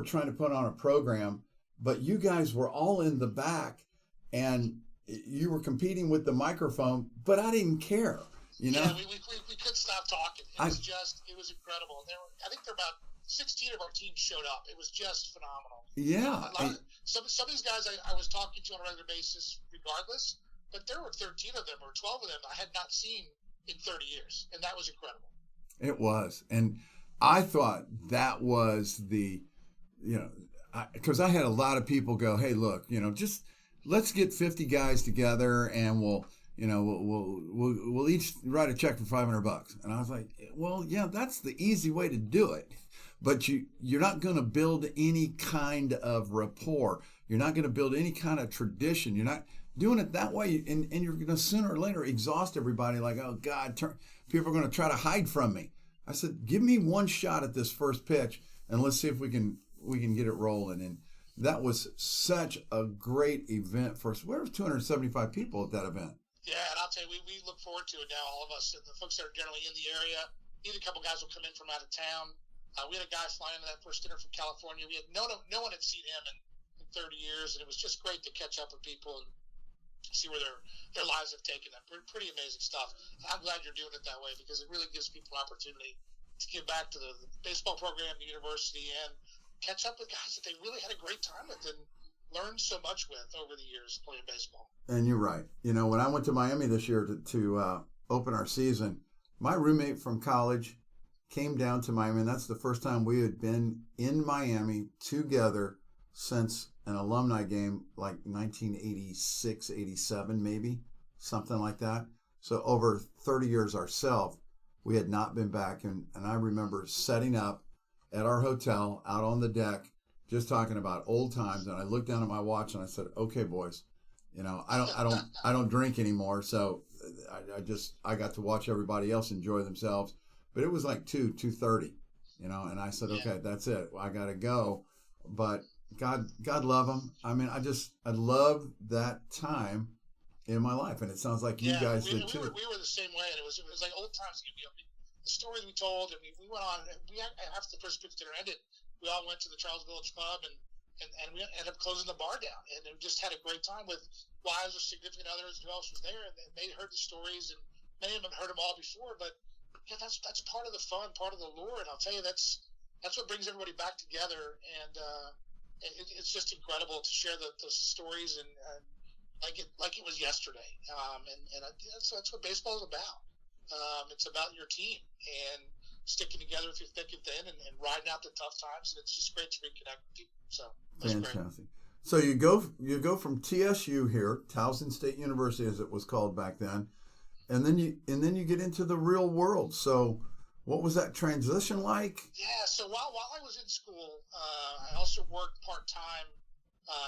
trying to put on a program, but you guys were all in the back, and you were competing with the microphone, but I didn't care. Yeah, we couldn't stop talking. It was incredible. I think there were about 16 of our team showed up. It was just phenomenal. Yeah. Some of these guys I was talking to on a regular basis regardless, but there were 13 of them or 12 of them I had not seen in 30 years, and that was incredible. It was. And I thought that was because I had a lot of people go, hey, look, just let's get 50 guys together and we'll each write a check for $500. And I was like, well, yeah, that's the easy way to do it. But you're not going to build any kind of rapport. You're not going to build any kind of tradition. You're not doing it that way. And you're going to sooner or later exhaust everybody like, oh, God, people are going to try to hide from me. I said, give me one shot at this first pitch, and let's see if we can get it rolling. And that was such a great event for us. There were 275 people at that event. Yeah, and I'll tell you, we look forward to it now, all of us, and the folks that are generally in the area. Even a couple guys will come in from out of town. We had a guy flying to that first dinner from California. We had no one had seen him in 30 years, and it was just great to catch up with people and see where their lives have taken them. Pretty amazing stuff. I'm glad you're doing it that way, because it really gives people an opportunity to give back to the baseball program, the university, and catch up with guys that they really had a great time with and learned so much with over the years playing baseball. And you're right. When I went to Miami this year to open our season, my roommate from college came down to Miami, and that's the first time we had been in Miami together since an alumni game, like 1986, 87, maybe, something like that. So over 30 years ourselves, we had not been back. And I remember setting up at our hotel out on the deck, just talking about old times. And I looked down at my watch and I said, okay, boys, I don't drink anymore. So I got to watch everybody else enjoy themselves. But it was like 2:30, and I said, okay, that's it. I got to go. But God love them. I mean, I love that time in my life, and it sounds like you guys did too. We were the same way, and it was like old times. The stories we told, and we went on. After the first pitch dinner ended, we all went to the Charles Village Club, and we ended up closing the bar down, and we just had a great time with wives or significant others. Who else was there? And they heard the stories, and many of them heard them all before, but yeah, that's part of the fun, part of the lure. And I'll tell you, that's what brings everybody back together. And it's just incredible to share those stories and like it was yesterday. That's what baseball is about. It's about your team and sticking together through thick and thin and riding out the tough times. And it's just great to reconnect with people. So that's fantastic. Great. So you go from TSU here, Towson State University as it was called back then, and then you get into the real world. So what was that transition like? Yeah. So while I was in school, I also worked part-time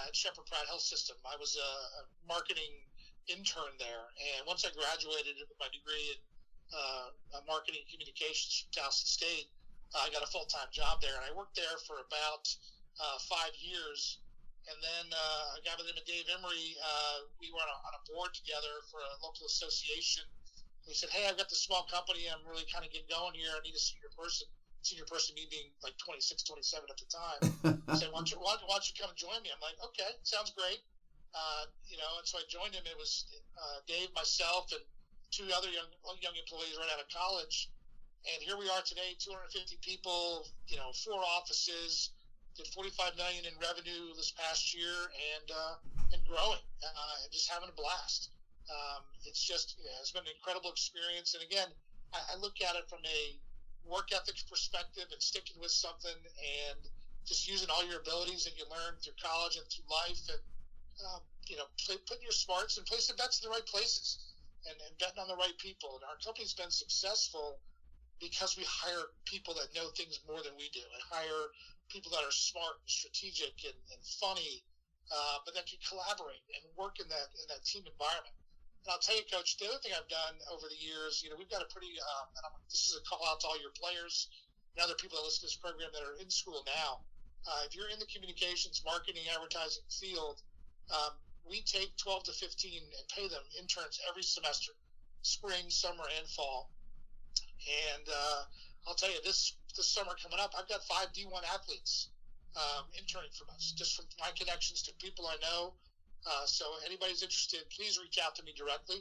at Shepherd Pratt Health System. I was a marketing intern there. And once I graduated with my degree in marketing communications from Towson State, I got a full-time job there. And I worked there for about 5 years. And then a guy by the name of Dave Emery, we were on a board together for a local association. He said, "Hey, I've got this small company. I'm really kind of getting going here. I need a senior person." Senior person, me being like 26, 27 at the time. He said, why don't you come and join me? I'm like, okay, sounds great. And so I joined him. It was Dave, myself, and 2 other young employees right out of college. And here we are today, 250 people, 4 offices, did $45 million in revenue this past year, and growing, and just having a blast. It's been an incredible experience. And again, I look at it from a work ethic perspective and sticking with something and just using all your abilities that you learn through college and through life, and putting your smarts and placing bets in the right places and betting on the right people. And our company's been successful because we hire people that know things more than we do, and hire people that are smart and strategic and funny, but that can collaborate and work in that team environment. And I'll tell you, Coach, the other thing I've done over the years, we've got a pretty, this is a call out to all your players and other people that listen to this program that are in school now. If you're in the communications, marketing, advertising field, we take 12 to 15 and pay them interns every semester, spring, summer, and fall. And I'll tell you, this summer coming up, I've got 5 D1 athletes interning from us, just from my connections to people I know. So anybody's interested, please reach out to me directly.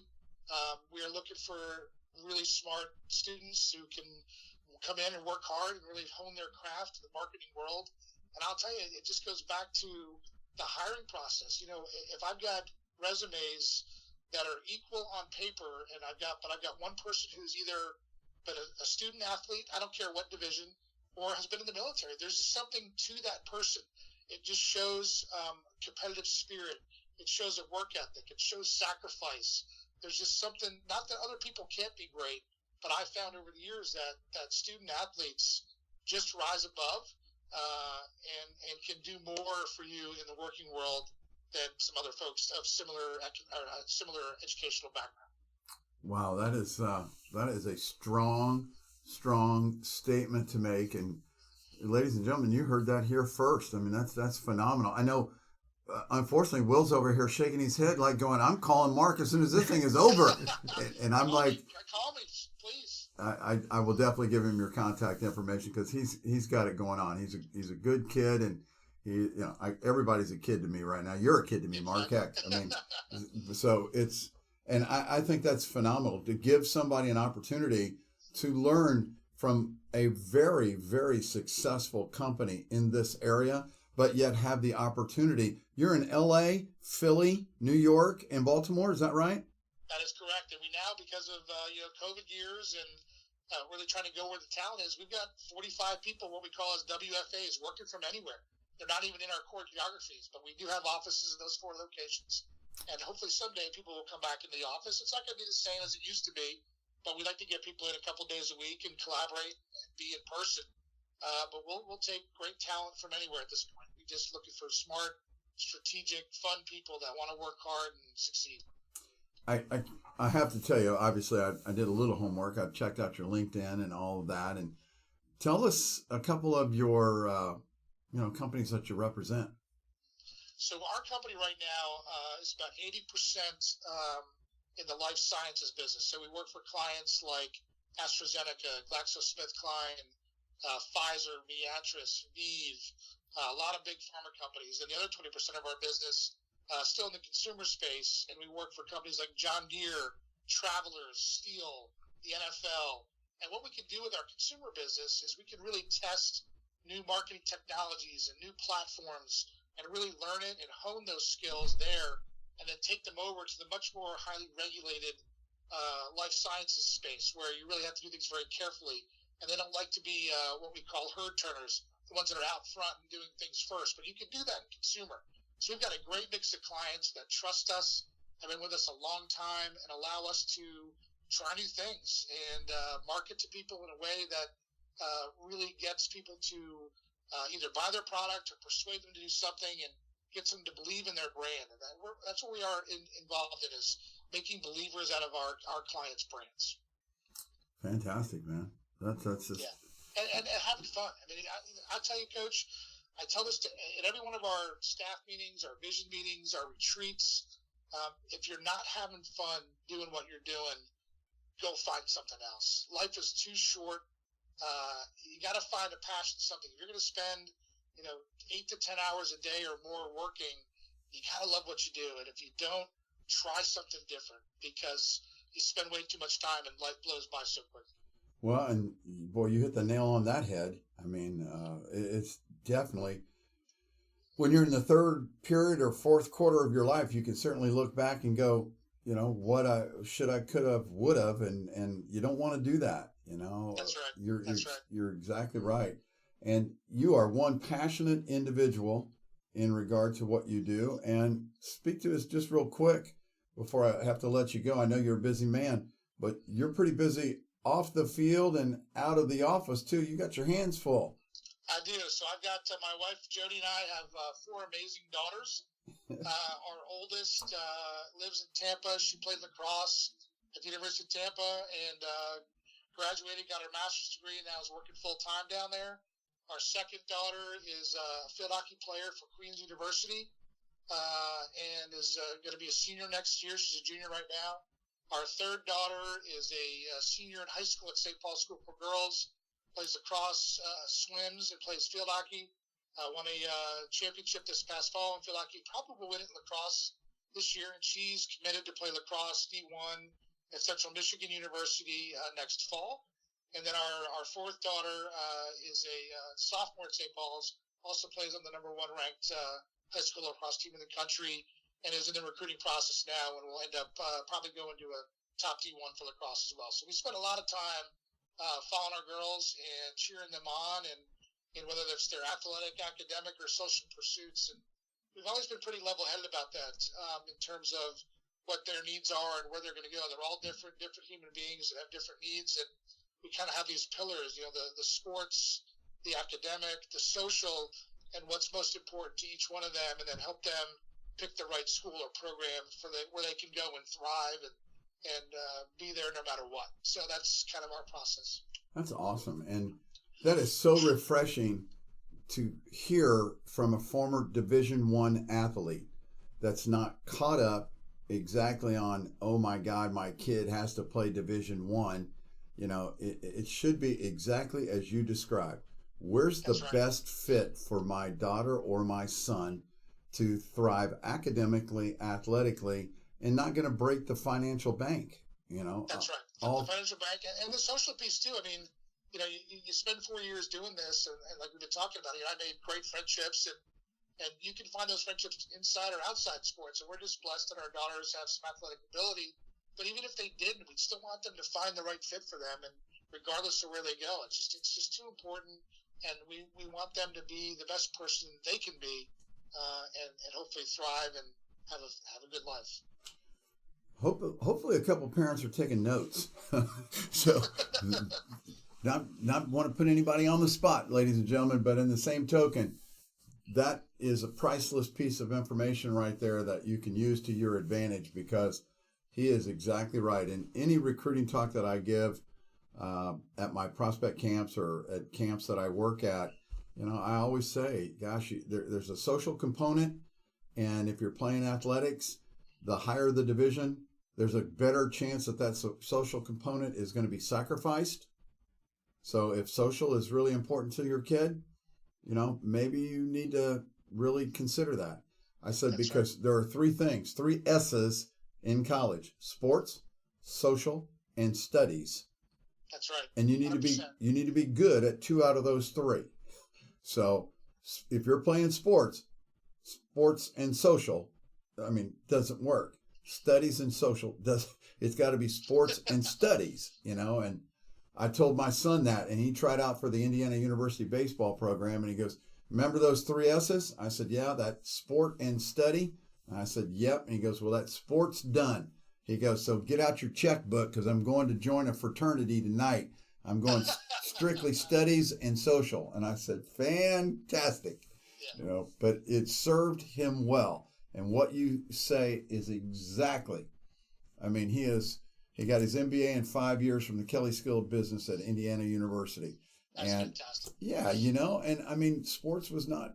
We are looking for really smart students who can come in and work hard and really hone their craft in the marketing world. And I'll tell you, it just goes back to the hiring process. If I've got resumes that are equal on paper, and I've got one person who's either been a student athlete, I don't care what division, or has been in the military, there's just something to that person. It just shows competitive spirit. It shows a work ethic. It shows sacrifice. There's just something, not that other people can't be great, but I found over the years that student athletes just rise above and can do more for you in the working world than some other folks of similar educational background. Wow, that is a strong statement to make. And ladies and gentlemen, you heard that here first. I mean, that's phenomenal. I know. Unfortunately, Will's over here shaking his head like going, "I'm calling Mark as soon as this thing is over." And I'm like, call me, please. I will definitely give him your contact information, because he's got it going on. He's a good kid, and everybody's a kid to me right now. You're a kid to me, Mark. Heck, I mean, so I think that's phenomenal to give somebody an opportunity to learn from a very, very successful company in this area, but yet have the opportunity. You're in LA, Philly, New York, and Baltimore. Is that right? That is correct. And we now, because of COVID years and really trying to go where the talent is, we've got 45 people, what we call as WFAs, working from anywhere. They're not even in our core geographies, but we do have offices in those 4 locations. And hopefully someday people will come back into the office. It's not going to be the same as it used to be, but we like to get people in a couple days a week and collaborate and be in person. But we'll take great talent from anywhere at this point. We're just looking for smart, strategic, fun people that want to work hard and succeed. I have to tell you, obviously, I did a little homework. I've checked out your LinkedIn and all of that. And tell us a couple of your companies that you represent. So our company right now is about 80% in the life sciences business. So we work for clients like AstraZeneca, GlaxoSmithKline, Pfizer, Viatris, Vive, a lot of big pharma companies. And the other 20% of our business still in the consumer space, and we work for companies like John Deere, Travelers, Steel, the NFL, And what we can do with our consumer business is we can really test new marketing technologies and new platforms and really learn it and hone those skills there, and then take them over to the much more highly regulated life sciences space where you really have to do things very carefully. And they don't like to be what we call herd turners, the ones that are out front and doing things first. But you can do that in consumer. So we've got a great mix of clients that trust us, have been with us a long time, and allow us to try new things and market to people in a way that really gets people to either buy their product or persuade them to do something and gets them to believe in their brand. And that's what we are involved in, is making believers out of our clients' brands. Fantastic, man. That's just... Yeah. And having fun. I mean, I tell you, Coach, I tell this at every one of our staff meetings, our vision meetings, our retreats. If you're not having fun doing what you're doing, go find something else. Life is too short. You got to find a passion, something. If you're going to spend, 8 to 10 hours a day or more working, you got to love what you do. And if you don't, try something different, because you spend way too much time and life blows by so quick. Well, and boy, you hit the nail on that head. I mean, it's definitely, when you're in the third period or fourth quarter of your life, you can certainly look back and go, what I should have, could have, would have, and you don't want to do that. That's right. You're exactly right. And you are one passionate individual in regard to what you do. And speak to us just real quick before I have to let you go. I know you're a busy man, but you're pretty busy off the field and out of the office too. You got your hands full. I do. So I've got my wife Jody and I have 4 amazing daughters. Our oldest lives in Tampa. She played lacrosse at the University of Tampa and graduated, got her master's degree, and now is working full time down there. Our second daughter is a field hockey player for Queen's University and is going to be a senior next year. She's a junior right now. Our third daughter is a senior in high school at St. Paul School for Girls, plays lacrosse, swims, and plays field hockey. Won a championship this past fall in field hockey. Probably will win it in lacrosse this year, and she's committed to play lacrosse D1 at Central Michigan University next fall. And then our fourth daughter is a sophomore at St. Paul's, also plays on the number 1 ranked high school lacrosse team in the country, and is in the recruiting process now, and will end up probably going to a top D1 for lacrosse as well. So we spend a lot of time following our girls and cheering them on, and whether it's their athletic, academic, or social pursuits. And we've always been pretty level-headed about that in terms of what their needs are and where they're going to go. They're all different human beings that have different needs, and we kind of have these pillars, the sports, the academic, the social, and what's most important to each one of them, and then help them pick the right school or program where they can go and thrive and be there no matter what. So that's kind of our process. That's awesome. And that is so refreshing to hear from a former Division I athlete that's not caught up exactly on, oh my God, my kid has to play Division I. It should be exactly as you described. Where's the best fit for my daughter or my son to thrive academically, athletically, and not going to break the financial bank? That's right. The financial bank and the social piece too. I mean, you spend 4 years doing this, and like we've been talking about, I made great friendships, and you can find those friendships inside or outside sports. And we're just blessed that our daughters have some athletic ability. But even if they didn't, we'd still want them to find the right fit for them, and regardless of where they go, it's just too important. And we want them to be the best person they can be, and hopefully thrive and have a good life. Hopefully a couple parents are taking notes. So not want to put anybody on the spot, ladies and gentlemen, but in the same token, that is a priceless piece of information right there that you can use to your advantage, because he is exactly right. In any recruiting talk that I give at my prospect camps or at camps that I work at, I always say, gosh, there's a social component, and if you're playing athletics, the higher the division, there's a better chance that social component is going to be sacrificed. So if social is really important to your kid, maybe you need to really consider that. I said, that's because right. There are 3 things, 3 S's in college: sports, social, and studies. That's right. And you need 100%. to be good at 2 out of those 3. So if you're playing sports and social, doesn't work. Studies and social it's got to be sports and studies, and I told my son that, and he tried out for the Indiana University baseball program, and he goes, "Remember those 3 S's?" I said, "Yeah, that sport and study." And I said, "Yep." And he goes, "Well, that sport's done." He goes, "So get out your checkbook, because I'm going to join a fraternity tonight. I'm going strictly studies and social." And I said, "Fantastic." Yeah. But it served him well. And what you say is exactly, he got his MBA in 5 years from the Kelley School of Business at Indiana University. That's and fantastic. yeah, sports was not,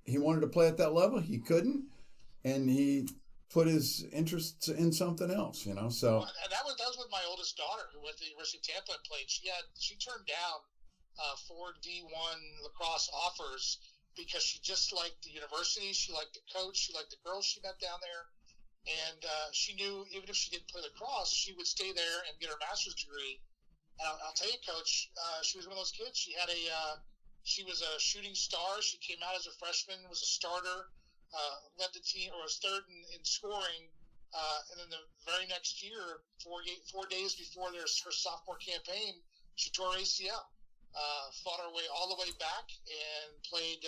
he wanted to play at that level. He couldn't. And he put his interests in something else, so. And that was with my oldest daughter, who went to the University of Tampa and played. She turned down 4 D1 lacrosse offers because she just liked the university, she liked the coach, she liked the girls she met down there, and she knew even if she didn't play lacrosse, she would stay there and get her master's degree. And I'll tell you, Coach, she was one of those kids. She was a shooting star. She came out as a freshman, was a starter, led the team, or was third in scoring. And then the very next year, 4 days before her sophomore campaign, she tore her ACL. Fought her way all the way back and played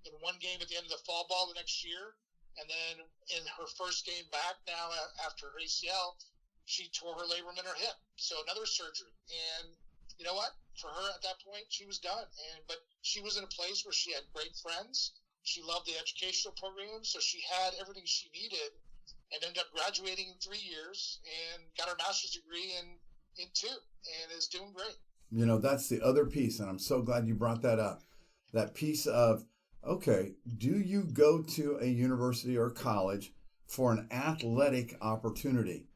in one game at the end of the fall ball the next year. And then in her first game back now after her ACL, she tore her labrum in her hip. So another surgery. And you know what? For her at that point, she was done. But she was in a place where she had great friends. She loved the educational program. So she had everything she needed and ended up graduating in 3 years and got her master's degree in 2 and is doing great. That's the other piece, and I'm so glad you brought that up. That piece of, okay, do you go to a university or college for an athletic opportunity?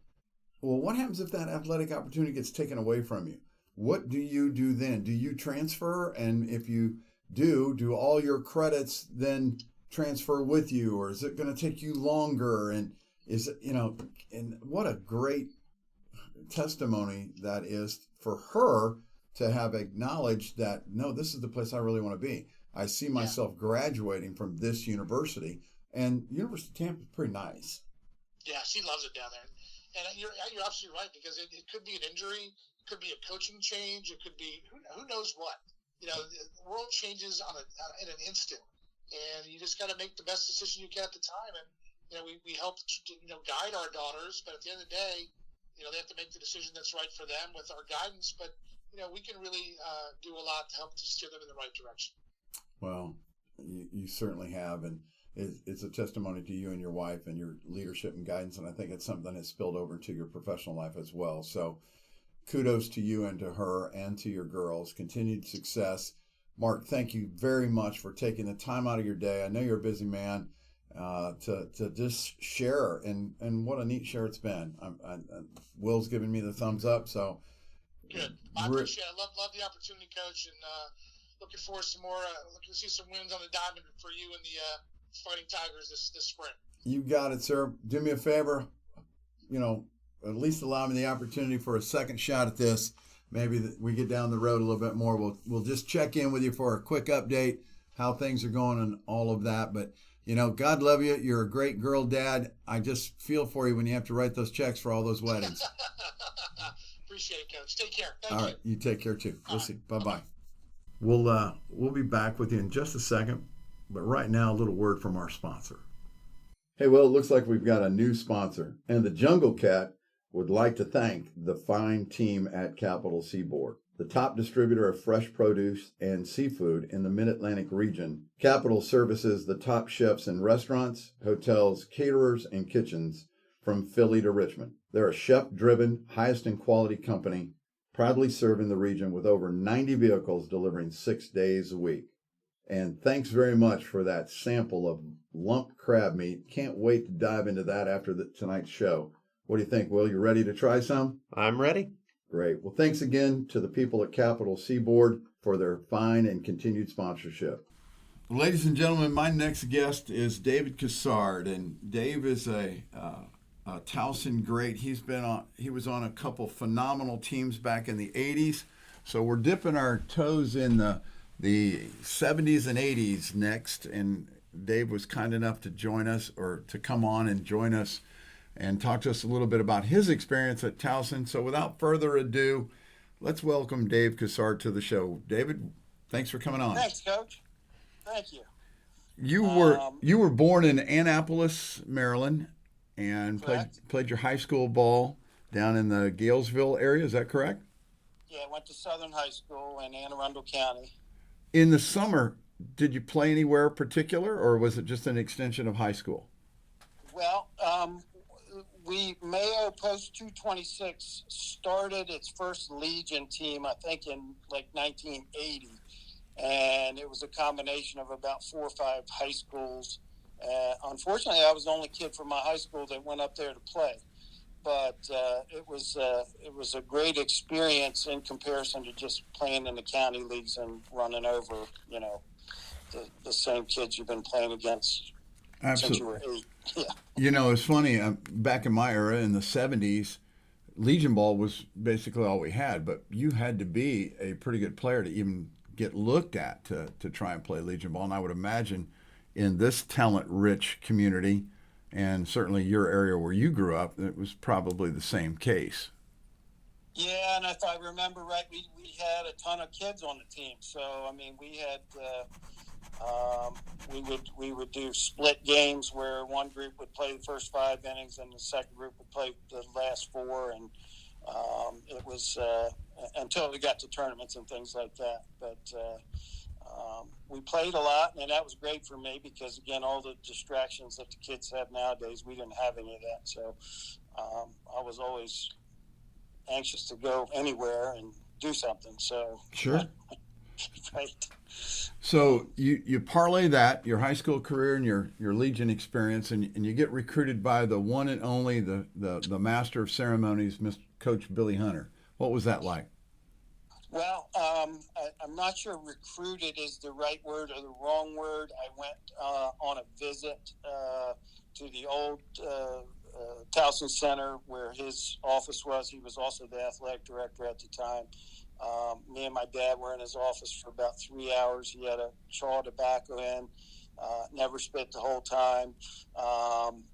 Well, what happens if that athletic opportunity gets taken away from you? What do you do then? Do you transfer? And if you do all your credits then transfer with you, or is it going to take you longer? And is it, and what a great testimony that is for her to have acknowledged that, no, this is the place I really want to be. I see myself graduating from this university, and University of Tampa is pretty nice. Yeah, she loves it down there. And you're absolutely right, because it could be an injury, it could be a coaching change, it could be who knows what. The world changes in an instant, and you just got to make the best decision you can at the time. And we help guide our daughters, but at the end of the day, they have to make the decision that's right for them with our guidance. But we can really do a lot to help to steer them in the right direction. Well, you certainly have, and it's a testimony to you and your wife and your leadership and guidance, and I think it's something that's spilled over into your professional life as well. So kudos to you and to her and to your girls. Continued success. Mark, thank you very much for taking the time out of your day. I know you're a busy man, to just share, and what a neat share it's been. Will's giving me the thumbs up, so good. I appreciate it. Love the opportunity, Coach, and looking forward to some more. Looking to see some wins on the diamond for you and the Fighting Tigers this spring. You got it, sir. Do me a favor, at least allow me the opportunity for a second shot at this. Maybe we get down the road a little bit more. We'll just check in with you for a quick update, how things are going and all of that. But, God love you. You're a great girl dad. I just feel for you when you have to write those checks for all those weddings. Appreciate it, Coach. Take care. Thank you. All right. You take care, too. We'll see. Bye-bye. We'll be back with you in just a second. But right now, a little word from our sponsor. Hey, well, it looks like we've got a new sponsor. And the Jungle Cat would like to thank the fine team at Capital Seaboard, the top distributor of fresh produce and seafood in the Mid-Atlantic region. Capital services the top chefs in restaurants, hotels, caterers, and kitchens from Philly to Richmond. They're a chef-driven, highest in quality company, proudly serving the region with over 90 vehicles delivering 6 days a week. And thanks very much for that sample of lump crab meat. Can't wait to dive into that after tonight's show. What do you think, Will? You ready to try some? I'm ready. Great. Well, thanks again to the people at Capital Seaboard for their fine and continued sponsorship. Ladies and gentlemen, my next guest is David Cassard, and Dave is a Towson great. He was on a couple phenomenal teams back in the 80s. So we're dipping our toes in the 70s and 80s next. And Dave was kind enough to join us, or to come on and join us and talk to us a little bit about his experience at Towson. So without further ado, let's welcome Dave Cassard to the show. David, thanks for coming on. Thanks, Coach. Thank you. You were born in Annapolis, Maryland, and played your high school ball down in the Galesville area. Is that correct? Yeah, I went to Southern High School in Anne Arundel County. In the summer, did you play anywhere particular, or was it just an extension of high school? Well, Mayo Post 226 started its first Legion team, I think, in like 1980. And it was a combination of about 4 or 5 high schools. Unfortunately, I was the only kid from my high school that went up there to play. But it was a great experience in comparison to just playing in the county leagues and running over, the same kids you've been playing against Absolutely. since you were 8. Yeah. It's funny. Back in my era, in the 70s, Legion ball was basically all we had. But you had to be a pretty good player to even get looked at to try and play Legion ball. And I would imagine in this talent-rich community, and certainly your area where you grew up, it was probably the same case. Yeah, and if I remember right, we had a ton of kids on the team. So, I mean, we had we would do split games where one group would play the first 5 innings and the second group would play the last 4, and it was until we got to tournaments and things like that. But we played a lot, and that was great for me because, again, all the distractions that the kids have nowadays, we didn't have any of that. So I was always anxious to go anywhere and do something. So sure. Right. So you parlay that, your high school career and your Legion experience, and you get recruited by the one and only, the master of ceremonies, Mr. Coach Billy Hunter. What was that like? Well, I'm not sure recruited is the right word or the wrong word. I went on a visit to the old Towson Center where his office was. He was also the athletic director at the time. Me and my dad were in his office for about 3 hours. He had a chaw of tobacco in, never spit the whole time,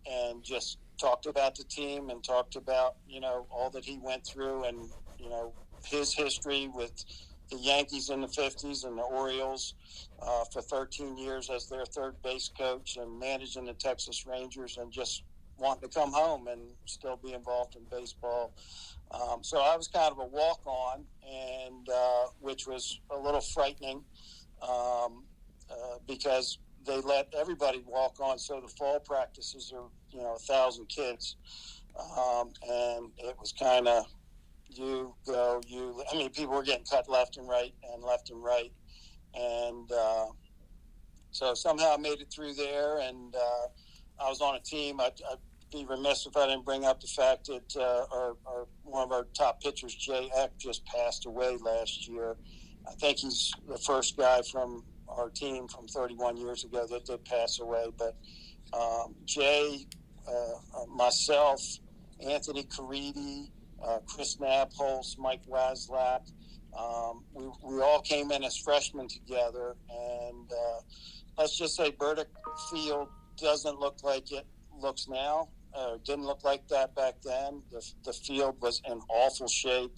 and just talked about the team and talked about, all that he went through and, his history with the Yankees in the 50s and the Orioles for 13 years as their third base coach and managing the Texas Rangers and just wanting to come home and still be involved in baseball. So I was kind of a walk-on, and which was a little frightening because they let everybody walk on. So the fall practices are, 1,000 kids. And it was kind of people were getting cut left and right. And so somehow I made it through there, and I was on a team. I'd be remiss if I didn't bring up the fact that our one of our top pitchers, Jay Eck, just passed away last year. I think he's the first guy from our team from 31 years ago that did pass away. But Jay, myself, Anthony Caridi, Chris Nabholz, Mike Waslak, we all came in as freshmen together. And let's just say Burdick Field doesn't look like it looks now. Didn't look like that back then. The field was in awful shape.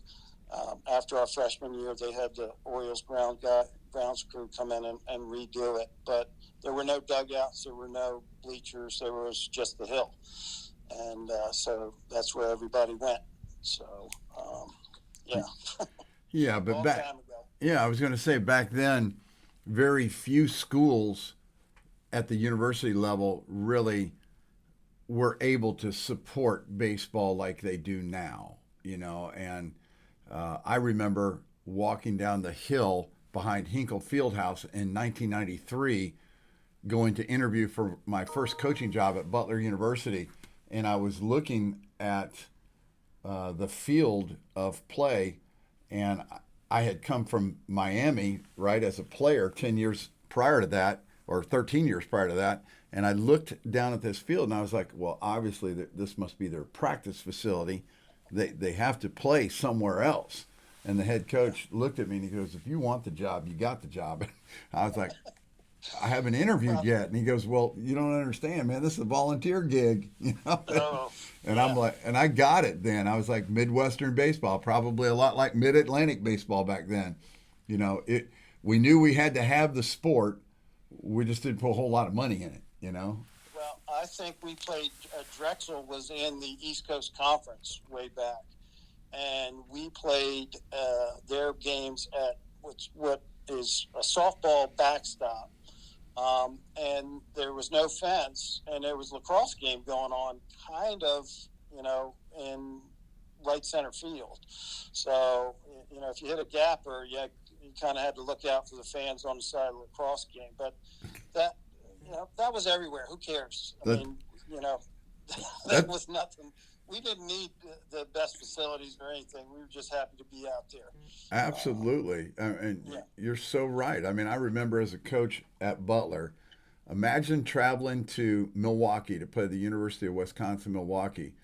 After our freshman year, they had the Orioles grounds crew come in and redo it. But there were no dugouts, there were no bleachers, there was just the hill. And so that's where everybody went. So, yeah. Yeah, but Long time ago. Yeah, I was going to say back then, very few schools at the university level really were able to support baseball like they do now, and I remember walking down the hill behind Hinkle Fieldhouse in 1993, going to interview for my first coaching job at Butler University, and I was looking at the field of play, and I had come from Miami, right, as a player 10 years prior to that, or 13 years prior to that. And I looked down at this field and I was like, well, obviously this must be their practice facility. They have to play somewhere else. And the head coach looked at me and he goes, if you want the job, you got the job. I was like, I haven't interviewed yet. And he goes, well, you don't understand, man. This is a volunteer gig, you know? Oh, and yeah. I'm like, and I got it then. I was like Midwestern baseball, probably a lot like Mid-Atlantic baseball back then. You know, we knew we had to have the sport. We just didn't put a whole lot of money in it, you know? Well, I think we played, Drexel was in the East Coast Conference way back. And we played their games at what is a softball backstop. And there was no fence, and there was a lacrosse game going on kind of, you know, in right center field. So, you know, if you hit a gapper, you kind of had to look out for the fans on the side of the lacrosse game. But that, you know, that was everywhere. Who cares? I mean, you know, that was nothing. We didn't need the best facilities or anything. We were just happy to be out there. Absolutely. And you're so right. I mean, I remember as a coach at Butler, imagine traveling to Milwaukee to play the University of Wisconsin-Milwaukee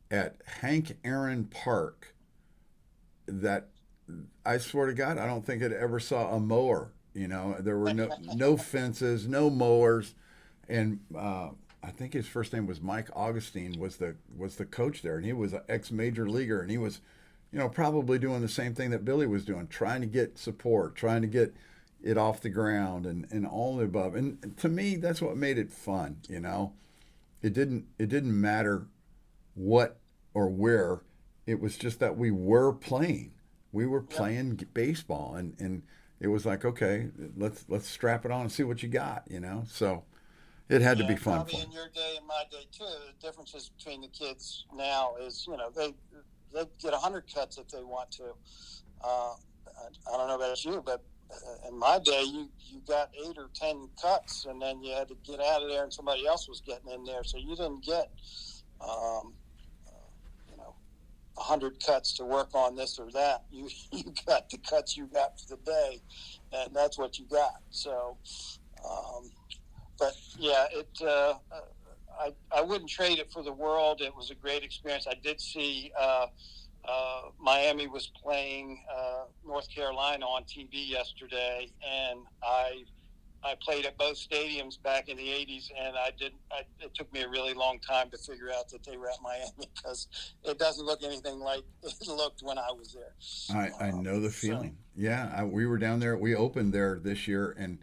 at Hank Aaron Park. That, I swear to God, I don't think it ever saw a mower. You know, there were no fences, no mowers. And I think his first name was Mike Augustine, was the coach there, and he was an ex-major leaguer, and he was, you know, probably doing the same thing that Billy was doing, trying to get support, trying to get it off the ground, and all the above. And to me, that's what made it fun. You know, it didn't matter what or where, it was just that we were playing. We were playing baseball, and it was like, okay, let's strap it on and see what you got. You know, so. It had to be fun. Probably in your day and my day too. The differences between the kids now is, you know, they get 100 cuts if they want to. I don't know about you, but in my day, you got 8 or 10 cuts, and then you had to get out of there, and somebody else was getting in there, so you didn't get, you know, 100 cuts to work on this or that. You got the cuts you got for the day, and that's what you got. So. But yeah, I wouldn't trade it for the world. It was a great experience. I did see Miami was playing North Carolina on TV yesterday, and I played at both stadiums back in the 80s, and it took me a really long time to figure out that they were at Miami, because it doesn't look anything like it looked when I was there. I know the feeling. So, we were down there. We opened there this year, and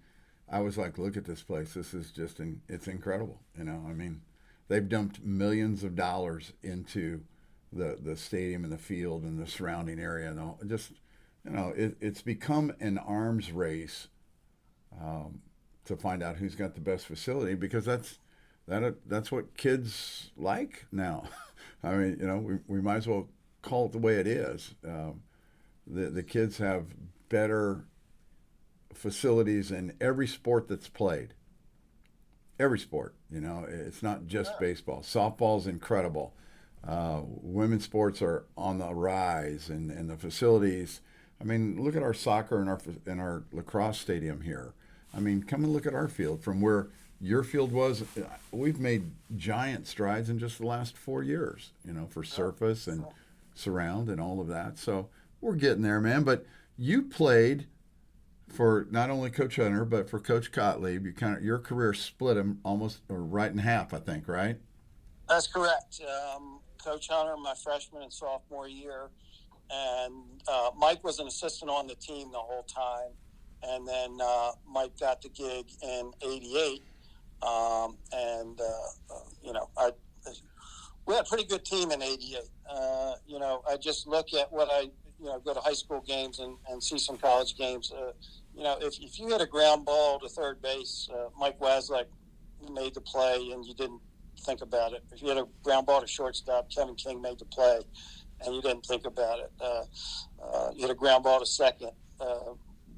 I was like, look at this place. This is just, it's incredible. You know, I mean, they've dumped millions of dollars into the stadium and the field and the surrounding area. And all. Just, you know, it's become an arms race to find out who's got the best facility, because that's what kids like now. I mean, you know, we might as well call it the way it is. The kids have better facilities in every sport that's played. Every sport, you know, it's not just baseball. Softball's incredible. Women's sports are on the rise, and the facilities. I mean, look at our soccer and our lacrosse stadium here. I mean, come and look at our field from where your field was. We've made giant strides in just the last 4 years, you know, for surface and surround and all of that. So we're getting there, man. But you played for not only Coach Hunter, but for Coach Gottlieb. Your career split him almost right in half, I think, right? That's correct. Coach Hunter, my freshman and sophomore year, and Mike was an assistant on the team the whole time, and then Mike got the gig in '88, and you know, we had a pretty good team in '88. You know, I just look at what go to high school games and see some college games. You know, if you hit a ground ball to third base, Mike Waslak made the play, and you didn't think about it. If you hit a ground ball to shortstop, Kevin King made the play, and you didn't think about it. You hit a ground ball to second,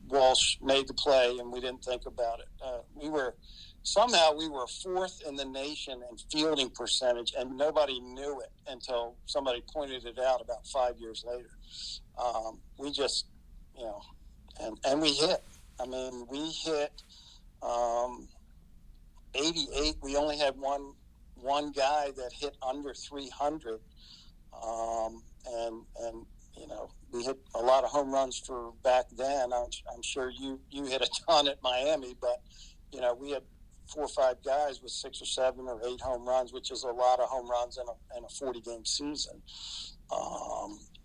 Walsh made the play, and we didn't think about it. We were fourth in the nation in fielding percentage, and nobody knew it until somebody pointed it out about 5 years later. We just, you know, and we hit. I mean, we hit '88, we only had one guy that hit under 300, and we hit a lot of home runs for back then. I'm sure you hit a ton at Miami, but we had 4 or 5 guys with 6 or 7 or 8 home runs, which is a lot of home runs in a 40-game season.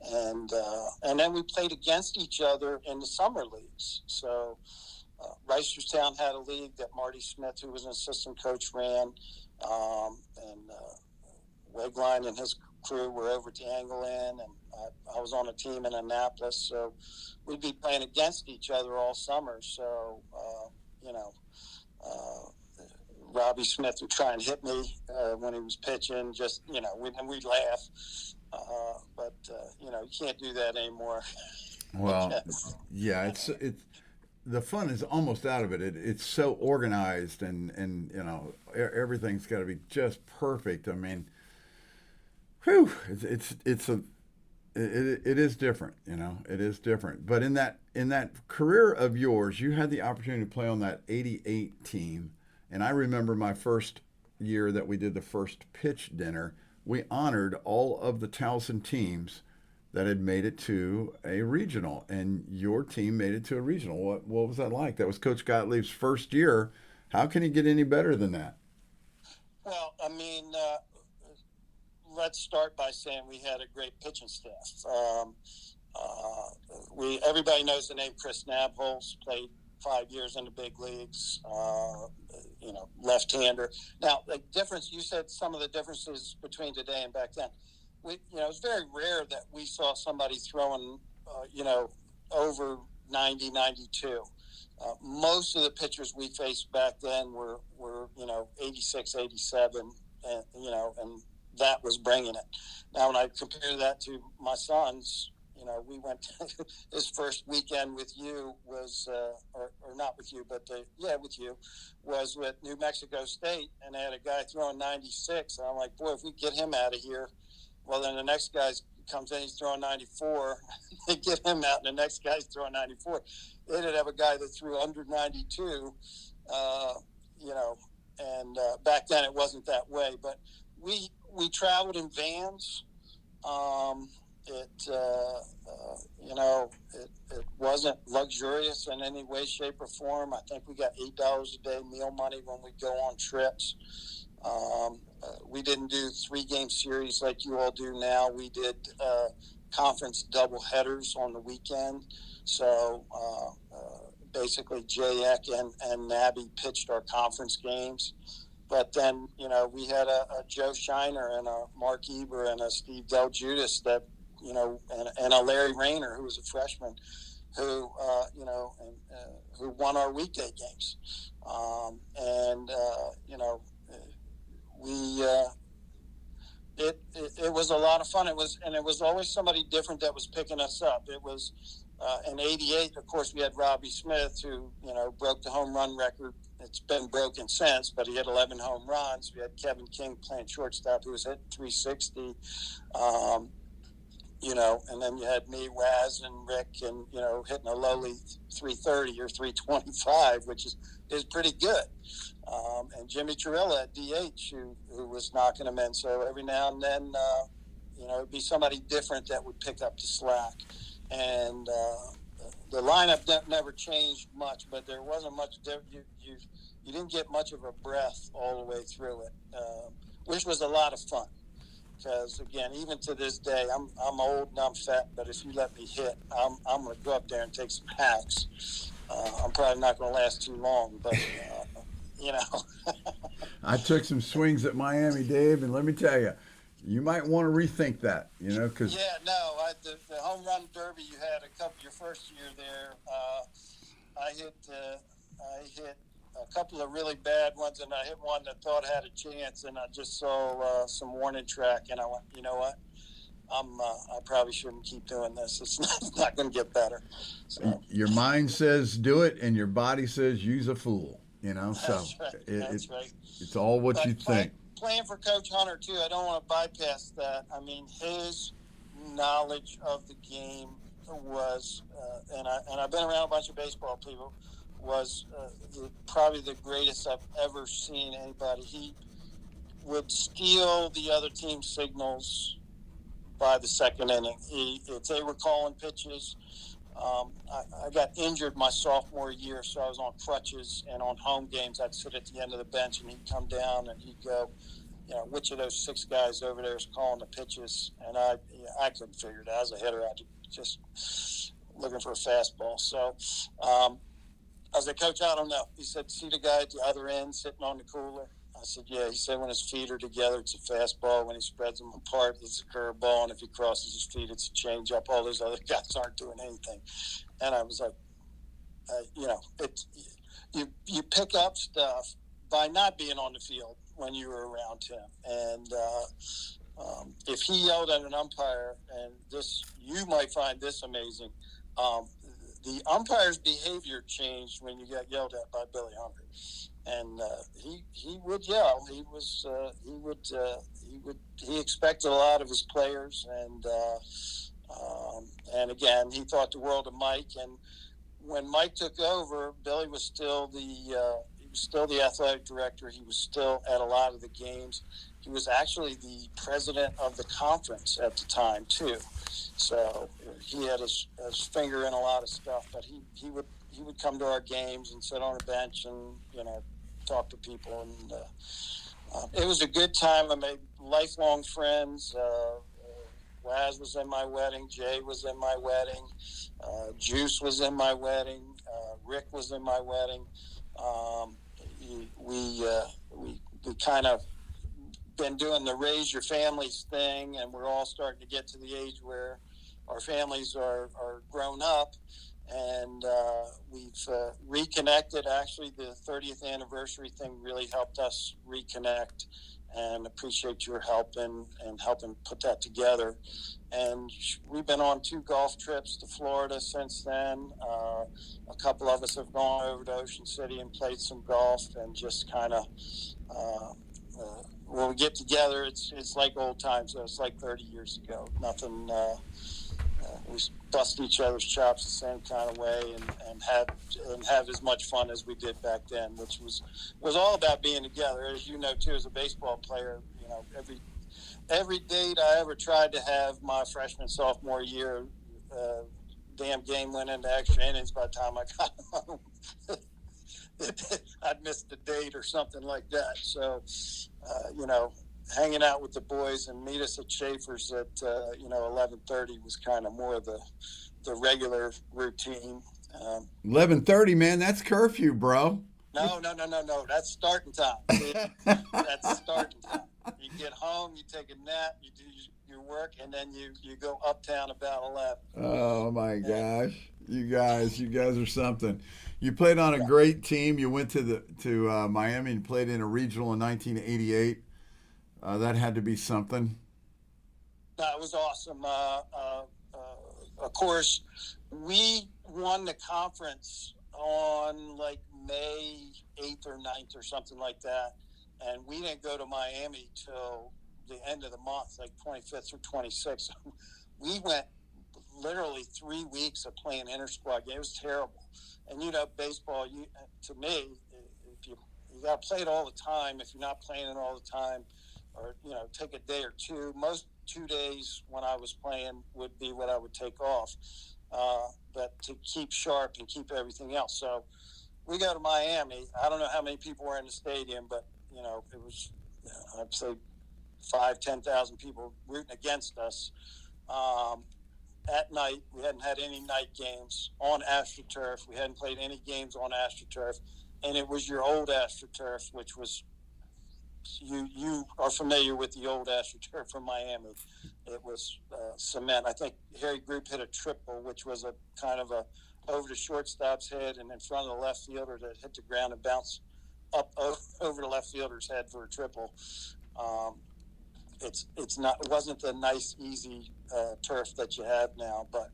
And then we played against each other in the summer leagues. So Reisterstown had a league that Marty Smith, who was an assistant coach, ran, and Wegline and his crew were over at the Anglin, and I was on a team in Annapolis. So we'd be playing against each other all summer. So, Robbie Smith would try and hit me when he was pitching, just, we'd laugh. But you can't do that anymore. Well, yeah, it's the fun is almost out of it. It's so organized, and everything's got to be just perfect. I mean, whew, it is different. It is different. But in that career of yours, you had the opportunity to play on that '88 team, and I remember my first year that we did the first pitch dinner. We honored all of the Towson teams that had made it to a regional, and your team made it to a regional. What was that like? That was Coach Gottlieb's first year. How can he get any better than that? Well, I mean, let's start by saying we had a great pitching staff. Everybody knows the name Chris Nabholz, played 5 years in the big leagues, left-hander. Now, the difference, you said some of the differences between today and back then. It was very rare that we saw somebody throwing, over 90, 92. Most of the pitchers we faced back then were 86, 87, and that was bringing it. Now, when I compare that to my sons, we went his first weekend with you was, or not with you, but with you, was with New Mexico State, and they had a guy throwing 96. And I'm like, boy, if we get him out of here, well, then the next guy comes in, he's throwing 94. They get him out, and the next guy's throwing 94. They did have a guy that threw under 92, and back then it wasn't that way. But we traveled in vans. It wasn't luxurious in any way, shape, or form. I think we got $8 a day meal money when we go on trips. We didn't do 3-game series like you all do now. We did conference double headers on the weekend. So basically, Jay and Nabby pitched our conference games. But then, we had a Joe Shiner and a Mark Eber and a Steve Del Judas that, and a Larry Rayner, who was a freshman, who won our weekday games. It was a lot of fun. It was always somebody different that was picking us up. It was in '88, of course, we had Robbie Smith, who broke the home run record. It's been broken since, but he had 11 home runs. We had Kevin King playing shortstop, who was hitting 360. And then you had me, Waz, and Rick, and hitting a lowly 330 or 325, which is pretty good. And Jimmy Trivilla at DH, who was knocking them in. So every now and then, it'd be somebody different that would pick up the slack. And the lineup never changed much, but there wasn't much. You didn't get much of a breath all the way through it, which was a lot of fun. Because again, even to this day, I'm old and I'm fat, but if you let me hit, I'm going to go up there and take some hacks. I'm probably not going to last too long, but I took some swings at Miami, Dave, and let me tell you, you might want to rethink that, because the home run derby you had your first year there, I hit a couple of really bad ones, and I hit one that thought had a chance, and I just saw some warning track, and I went, you know what? I probably shouldn't keep doing this. It's not going to get better. So. Your mind says do it, and your body says use a fool. That's right. It's all what you think. Playing for Coach Hunter too, I don't want to bypass that. I mean, his knowledge of the game was, and I've been around a bunch of baseball people, was probably the greatest I've ever seen anybody. He would steal the other team's signals by the second inning. If they were calling pitches, I got injured my sophomore year, so I was on crutches, and on home games I'd sit at the end of the bench, and he'd come down and he'd go, which of those 6 guys over there is calling the pitches? And I couldn't figure it out. As a hitter, I just looking for a fastball. So I was like, Coach, I don't know. He said, see the guy at the other end sitting on the cooler? I said, yeah. He said, when his feet are together, it's a fastball. When he spreads them apart, it's a curveball. And if he crosses his feet, it's a changeup. All those other guys aren't doing anything. And I was like, you pick up stuff by not being on the field when you were around him. And if he yelled at an umpire, and this, you might find this amazing, the umpire's behavior changed when you got yelled at by Billy Hunter. And he would yell. He expected a lot of his players, and again, he thought the world of Mike. And when Mike took over, Billy was still the athletic director. He was still at a lot of the games. He was actually the president of the conference at the time too. So he had his finger in a lot of stuff. But he would come to our games and sit on a bench and talk to people, and it was a good time. I made lifelong friends. Waz was in my wedding. Jay was in my wedding. Juice was in my wedding. Rick was in my wedding. We kind of been doing the raise your families thing, and we're all starting to get to the age where our families are grown up, and we've reconnected. Actually, the 30th anniversary thing really helped us reconnect, and appreciate your help and helping put that together. And we've been on 2 golf trips to Florida since then. A couple of us have gone over to Ocean City and played some golf, and just kind of when we get together, it's like old times. So it's like 30 years ago. Nothing. We bust each other's chops the same kind of way, and have as much fun as we did back then, which was all about being together. As you know too, as a baseball player, every date I ever tried to have my freshman, sophomore year, damn game went into extra innings by the time I got home. I'd missed the date or something like that. So, hanging out with the boys and meet us at Schaefer's at 11:30 was kind of more of the regular routine. 11:30, man, that's curfew, bro. No, that's starting time. That's starting time. You get home, you take a nap, you do your work, and then you go uptown about 11. Oh my gosh, you guys are something. You played on a great team. You went to Miami and played in a regional in 1988. That had to be something. That was awesome. Of course, we won the conference on like May 8th or 9th or something like that. And we didn't go to Miami till the end of the month, like 25th or 26th. We went literally 3 weeks of playing inter-squad games. It was terrible. And, baseball, to me, if you got to play it all the time. If you're not playing it all the time, or, take a day or two. Most 2 days when I was playing would be what I would take off. But to keep sharp and keep everything else. So we go to Miami. I don't know how many people were in the stadium, but, it was, I'd say 5,000-10,000 people rooting against us. At night, we hadn't had any night games on AstroTurf. We hadn't played any games on AstroTurf. And it was your old AstroTurf, which was, you are familiar with the old AstroTurf from Miami. It was cement. I think Harry Group hit a triple, which was a kind of a over the shortstop's head and in front of the left fielder that hit the ground and bounced up over the left fielder's head for a triple. It wasn't the nice, easy turf that you have now, but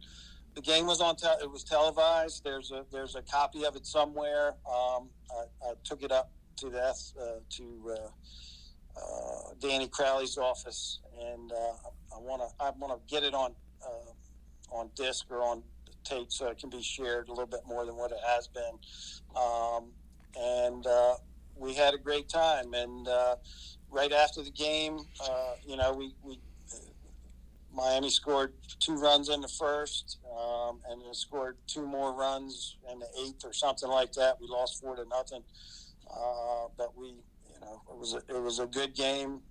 the game was it was televised. There's a copy of it somewhere. I took it up to Danny Crowley's office, and I want to get it on disc or on tape so it can be shared a little bit more than what it has been. And we had a great time. And right after the game, we Miami scored 2 runs in the first, and then scored 2 more runs in the 8th or something like that. We lost 4-0, but it was a good game.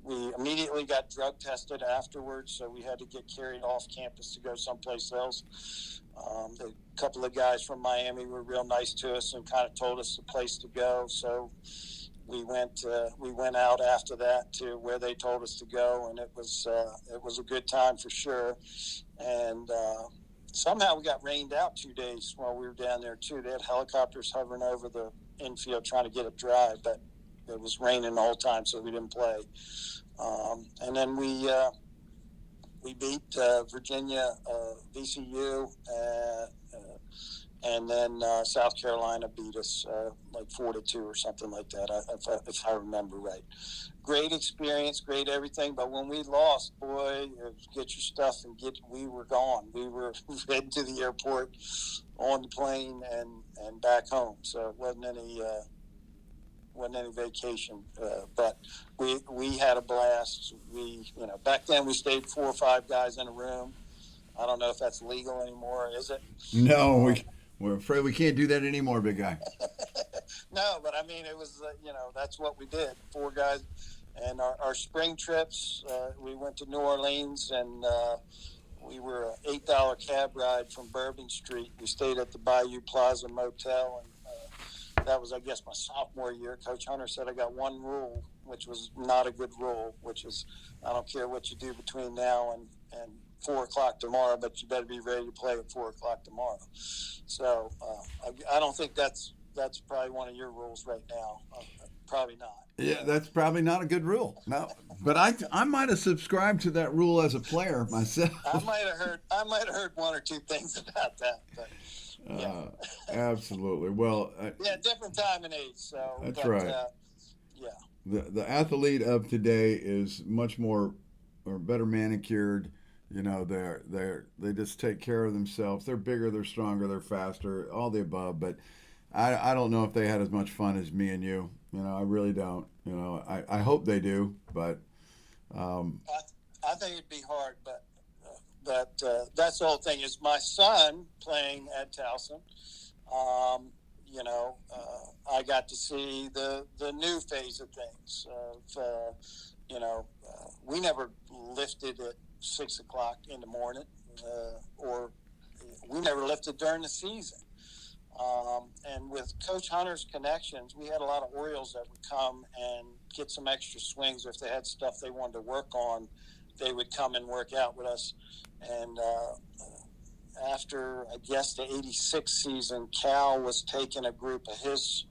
We immediately got drug tested afterwards, so we had to get carried off campus to go someplace else. A couple of guys from Miami were real nice to us and kind of told us the place to go. So we went out after that to where they told us to go, and it was a good time for sure. And somehow we got rained out 2 days while we were down there too. They had helicopters hovering over the infield trying to get it dry, but it was raining the whole time, so we didn't play. And then we beat Virginia, VCU, and then South Carolina beat us like 4-2 or something like that, if I remember right. Great experience, great everything. But when we lost, boy, get your stuff and we were gone. We were heading to the airport, on the plane, and back home. So it wasn't any vacation, but we had a blast. Back then we stayed 4 or 5 guys in a room. I don't know if that's legal anymore, is it? No, we're afraid we can't do that anymore, big guy. No, but I mean, it was, that's what we did. 4 guys. And our spring trips, we went to New Orleans, and we were an $8 cab ride from Bourbon Street. We stayed at the Bayou Plaza Motel, and that was, I guess, my sophomore year. Coach Hunter said I got one rule, which was not a good rule, which is I don't care what you do between now and 4 o'clock tomorrow, but you better be ready to play at 4 o'clock tomorrow. So I don't think that's probably one of your rules right now. Probably not. Yeah, that's probably not a good rule. No, but I might have subscribed to that rule as a player myself. I might have heard 1 or 2 things about that, but yeah. Absolutely. Well, different time and age. So that's right. Yeah. The athlete of today is much more or better manicured. They just take care of themselves. They're bigger, they're stronger, they're faster, all the above. But I don't know if they had as much fun as me and you. I really don't. I hope they do, but I think it'd be hard. But that's the whole thing. Is my son playing at Towson? I got to see the new phase of things. We never lifted at 6 o'clock in the morning, or we never lifted during the season. And with Coach Hunter's connections, we had a lot of Orioles that would come and get some extra swings. If they had stuff they wanted to work on, they would come and work out with us. And after, I guess, the 86 season, Cal was taking a group of his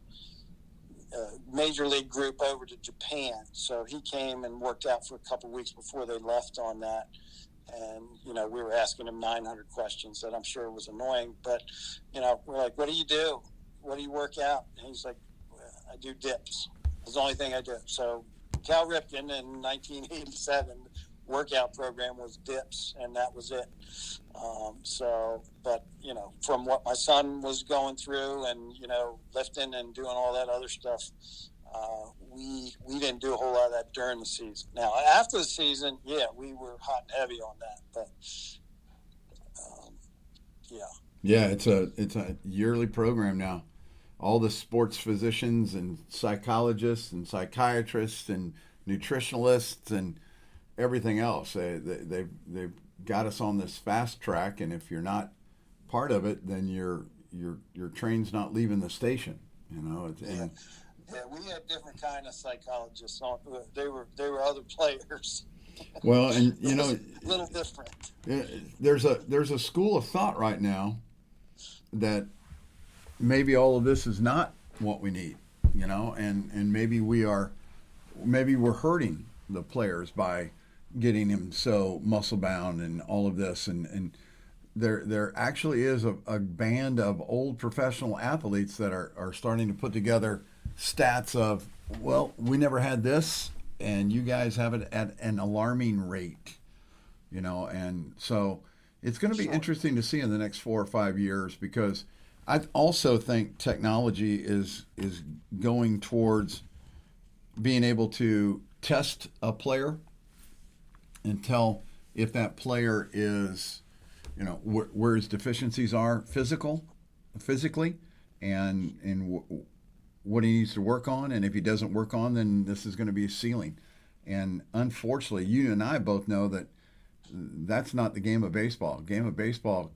major league group over to Japan. So he came and worked out for a couple of weeks before they left on that. And, we were asking him 900 questions that I'm sure was annoying. But, we're like, what do you do? What do you work out? And he's like, I do dips. It's the only thing I do. So Cal Ripken in 1987 workout program was dips, and that was it. But, from what my son was going through and, lifting and doing all that other stuff, we didn't do a whole lot of that during the season. Now, after the season, we were hot and heavy on that. But, Yeah, it's a yearly program now. All the sports physicians and psychologists and psychiatrists and nutritionalists and everything else, they've got us on this fast track, and if you're not part of it, then your train's not leaving the station. Yeah, we had different kind of psychologists. They were other players. Well, and a little different. There's a school of thought right now that maybe all of this is not what we need, and maybe we're hurting the players by getting him so muscle bound and all of this, and there actually is a band of old professional athletes that are starting to put together stats of, well, we never had this, and you guys have it at an alarming rate, and so It's going to be Sure. interesting to see in the next 4 or 5 years, because I also think technology is going towards being able to test a player and tell if that player is, where his deficiencies are physically, and what he needs to work on. And if he doesn't work on, then this is going to be a ceiling. And unfortunately, you and I both know that that's not the game of baseball. Game of baseball,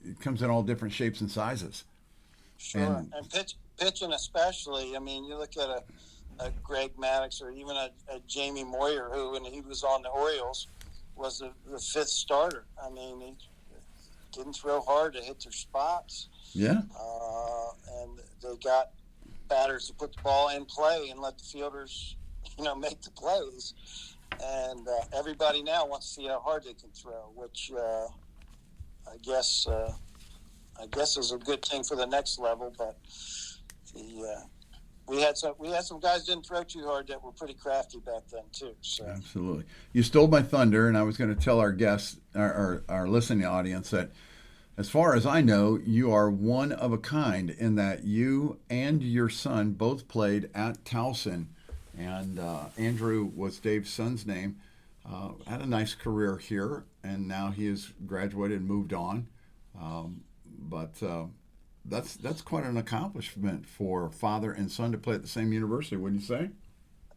it comes in all different shapes and sizes. Sure. And pitching especially. I mean, you look at a Greg Maddux or even a Jamie Moyer, who, when he was on the Orioles, was the fifth starter. I mean, he didn't throw hard to hit their spots. Yeah. And they got batters to put the ball in play and let the fielders, make the plays. And everybody now wants to see how hard they can throw, which I guess is a good thing for the next level. But we had some guys didn't throw too hard that were pretty crafty back then too. So Absolutely. You stole my thunder, and I was going to tell our guests, our listening audience, that as far as I know, you are one of a kind in that you and your son both played at Towson. And Andrew was Dave's son's name. Had a nice career here, and now he has graduated and moved on. But that's quite an accomplishment for father and son to play at the same university, wouldn't you say?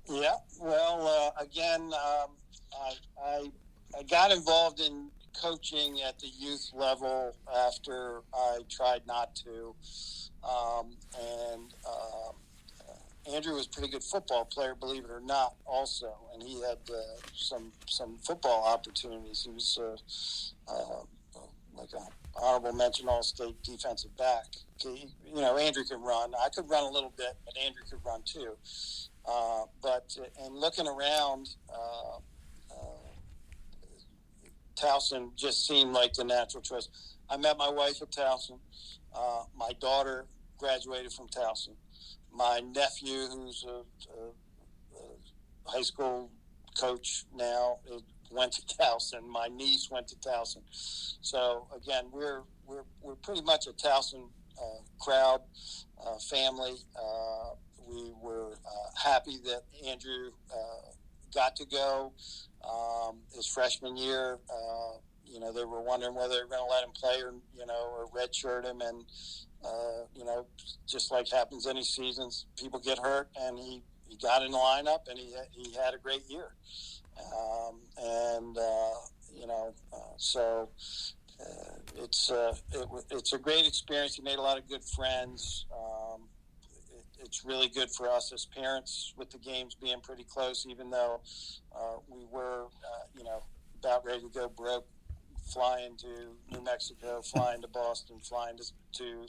Yeah. Well, again, I got involved in coaching at the youth level after I tried not to, and Andrew was a pretty good football player, believe it or not, also, and he had some football opportunities. He was like an honorable mention All-State defensive back. Andrew could run. I could run a little bit, but Andrew could run too. But in looking around, Towson just seemed like the natural choice. I met my wife at Towson. My daughter graduated from Towson. My nephew, who's a high school coach now, went to Towson. My niece went to Towson. So again, we're pretty much a Towson crowd, family. We were happy that Andrew got to go his freshman year. They were wondering whether they were going to let him play or redshirt him, and just like happens any seasons, people get hurt, and he got in the lineup, and he had a great year. So it's a great experience. He made a lot of good friends. It's really good for us as parents with the games being pretty close, even though we were, about ready to go broke, flying to New Mexico, flying to Boston, flying to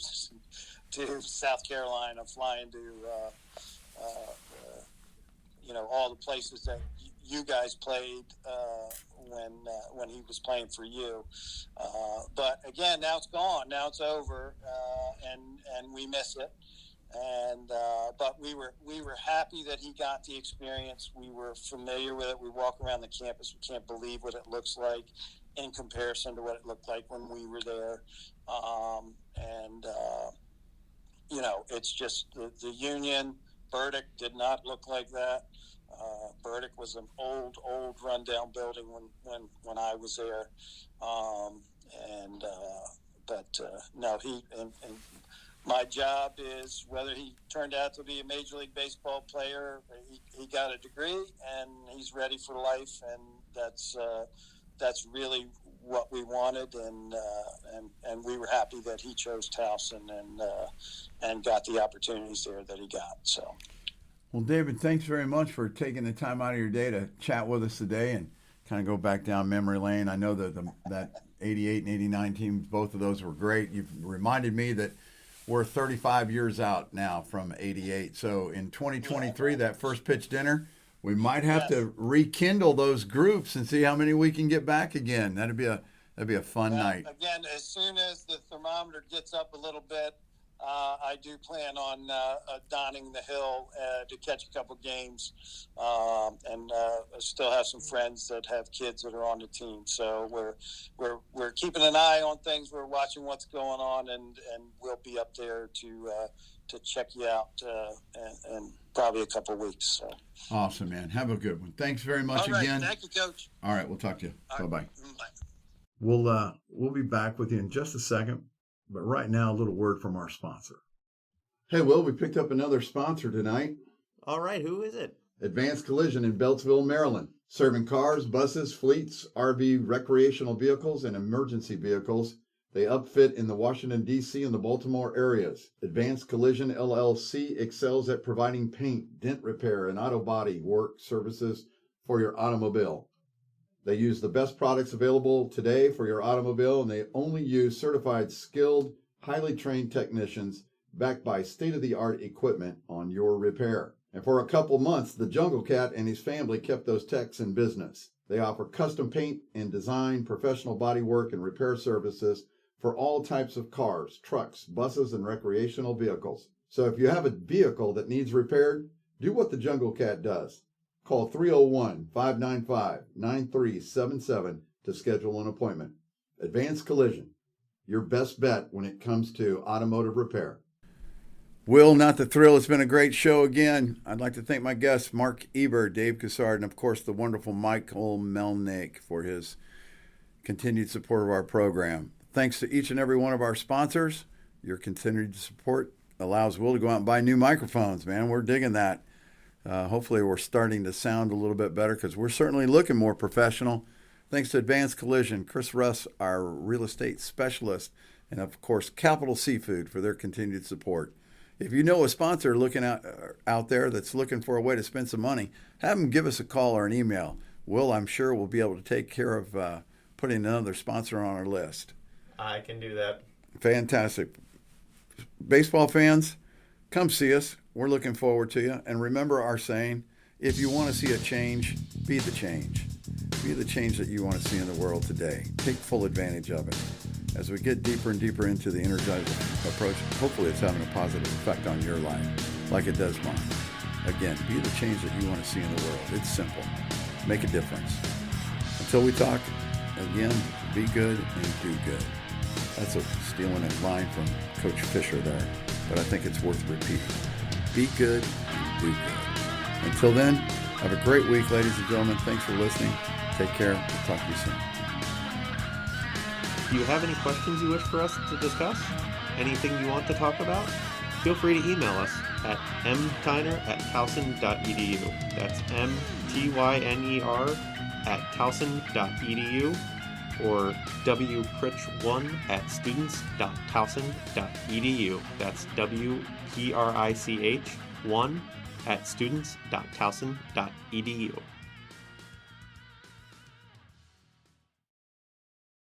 South Carolina, flying to all the places that you guys played when he was playing for you. But again, now it's gone. Now it's over, and we miss it. But we were happy that he got the experience. We were familiar with it. We walk around the campus. We can't believe what it looks like in comparison to what it looked like when we were there. It's just the Union. Burdick did not look like that. Burdick was an old rundown building when I was there. No, and my job is, whether he turned out to be a Major League Baseball player, he got a degree and he's ready for life, and that's really what we wanted, and we were happy that he chose Towson and got the opportunities there that he got. So, well, David, thanks very much for taking the time out of your day to chat with us today and kind of go back down memory lane. I know that that 88 and 89 teams, both of those were great. You've reminded me that we're 35 years out now from 88. So in 2023, that first pitch dinner, we might have to rekindle those groups and see how many we can get back again. That'd be a fun night. Again, as soon as the thermometer gets up a little bit, I do plan on donning the hill to catch a couple games, and I still have some friends that have kids that are on the team. So we're keeping an eye on things. We're watching what's going on, and we'll be up there to check you out in probably a couple weeks. So. Awesome, man. Have a good one. Thanks very much All right. again. Thank you, Coach. All right, we'll talk to you. All Bye-bye. right. Bye. We'll be back with you in just a second, but right now, a little word from our sponsor. Hey, Will, we picked up another sponsor tonight. All right, who is it? Advanced Collision in Beltsville, Maryland. Serving cars, buses, fleets, RV recreational vehicles, and emergency vehicles. They upfit in the Washington, D.C. and the Baltimore areas. Advanced Collision LLC excels at providing paint, dent repair, and auto body work services for your automobile. They use the best products available today for your automobile, and they only use certified, skilled, highly trained technicians backed by state-of-the-art equipment on your repair. And for a couple months, the Jungle Cat and his family kept those techs in business. They offer custom paint and design, professional body work, and repair services for all types of cars, trucks, buses, and recreational vehicles. So if you have a vehicle that needs repaired, do what the Jungle Cat does. Call 301-595-9377 to schedule an appointment. Advanced Collision, your best bet when it comes to automotive repair. Will, not the thrill. It's been a great show again. I'd like to thank my guests, Mark Eber, Dave Cassard, and of course the wonderful Michael Melnik for his continued support of our program. Thanks to each and every one of our sponsors. Your continued support allows Will to go out and buy new microphones, man. We're digging that. Hopefully we're starting to sound a little bit better because we're certainly looking more professional. Thanks to Advanced Collision, Chris Russ, our real estate specialist, and of course Capital Seafood for their continued support. If you know a sponsor looking out there that's looking for a way to spend some money, have them give us a call or an email. Will, I'm sure, will be able to take care of putting another sponsor on our list. I can do that. Fantastic. Baseball fans, come see us. We're looking forward to you. And remember our saying, if you want to see a change, be the change. Be the change that you want to see in the world today. Take full advantage of it. As we get deeper and deeper into the energized approach, hopefully it's having a positive effect on your life, like it does mine. Again, be the change that you want to see in the world. It's simple. Make a difference. Until we talk again, be good and do good. That's stealing a line from Coach Fisher there, but I think it's worth repeating. Be good and do good. Until then, have a great week, ladies and gentlemen. Thanks for listening. Take care. We'll talk to you soon. Do you have any questions you wish for us to discuss? Anything you want to talk about? Feel free to email us at mtyner@towson.edu. That's mtyner@towson.edu or wprich1@students.towson.edu. That's wprich1@students.towson.edu.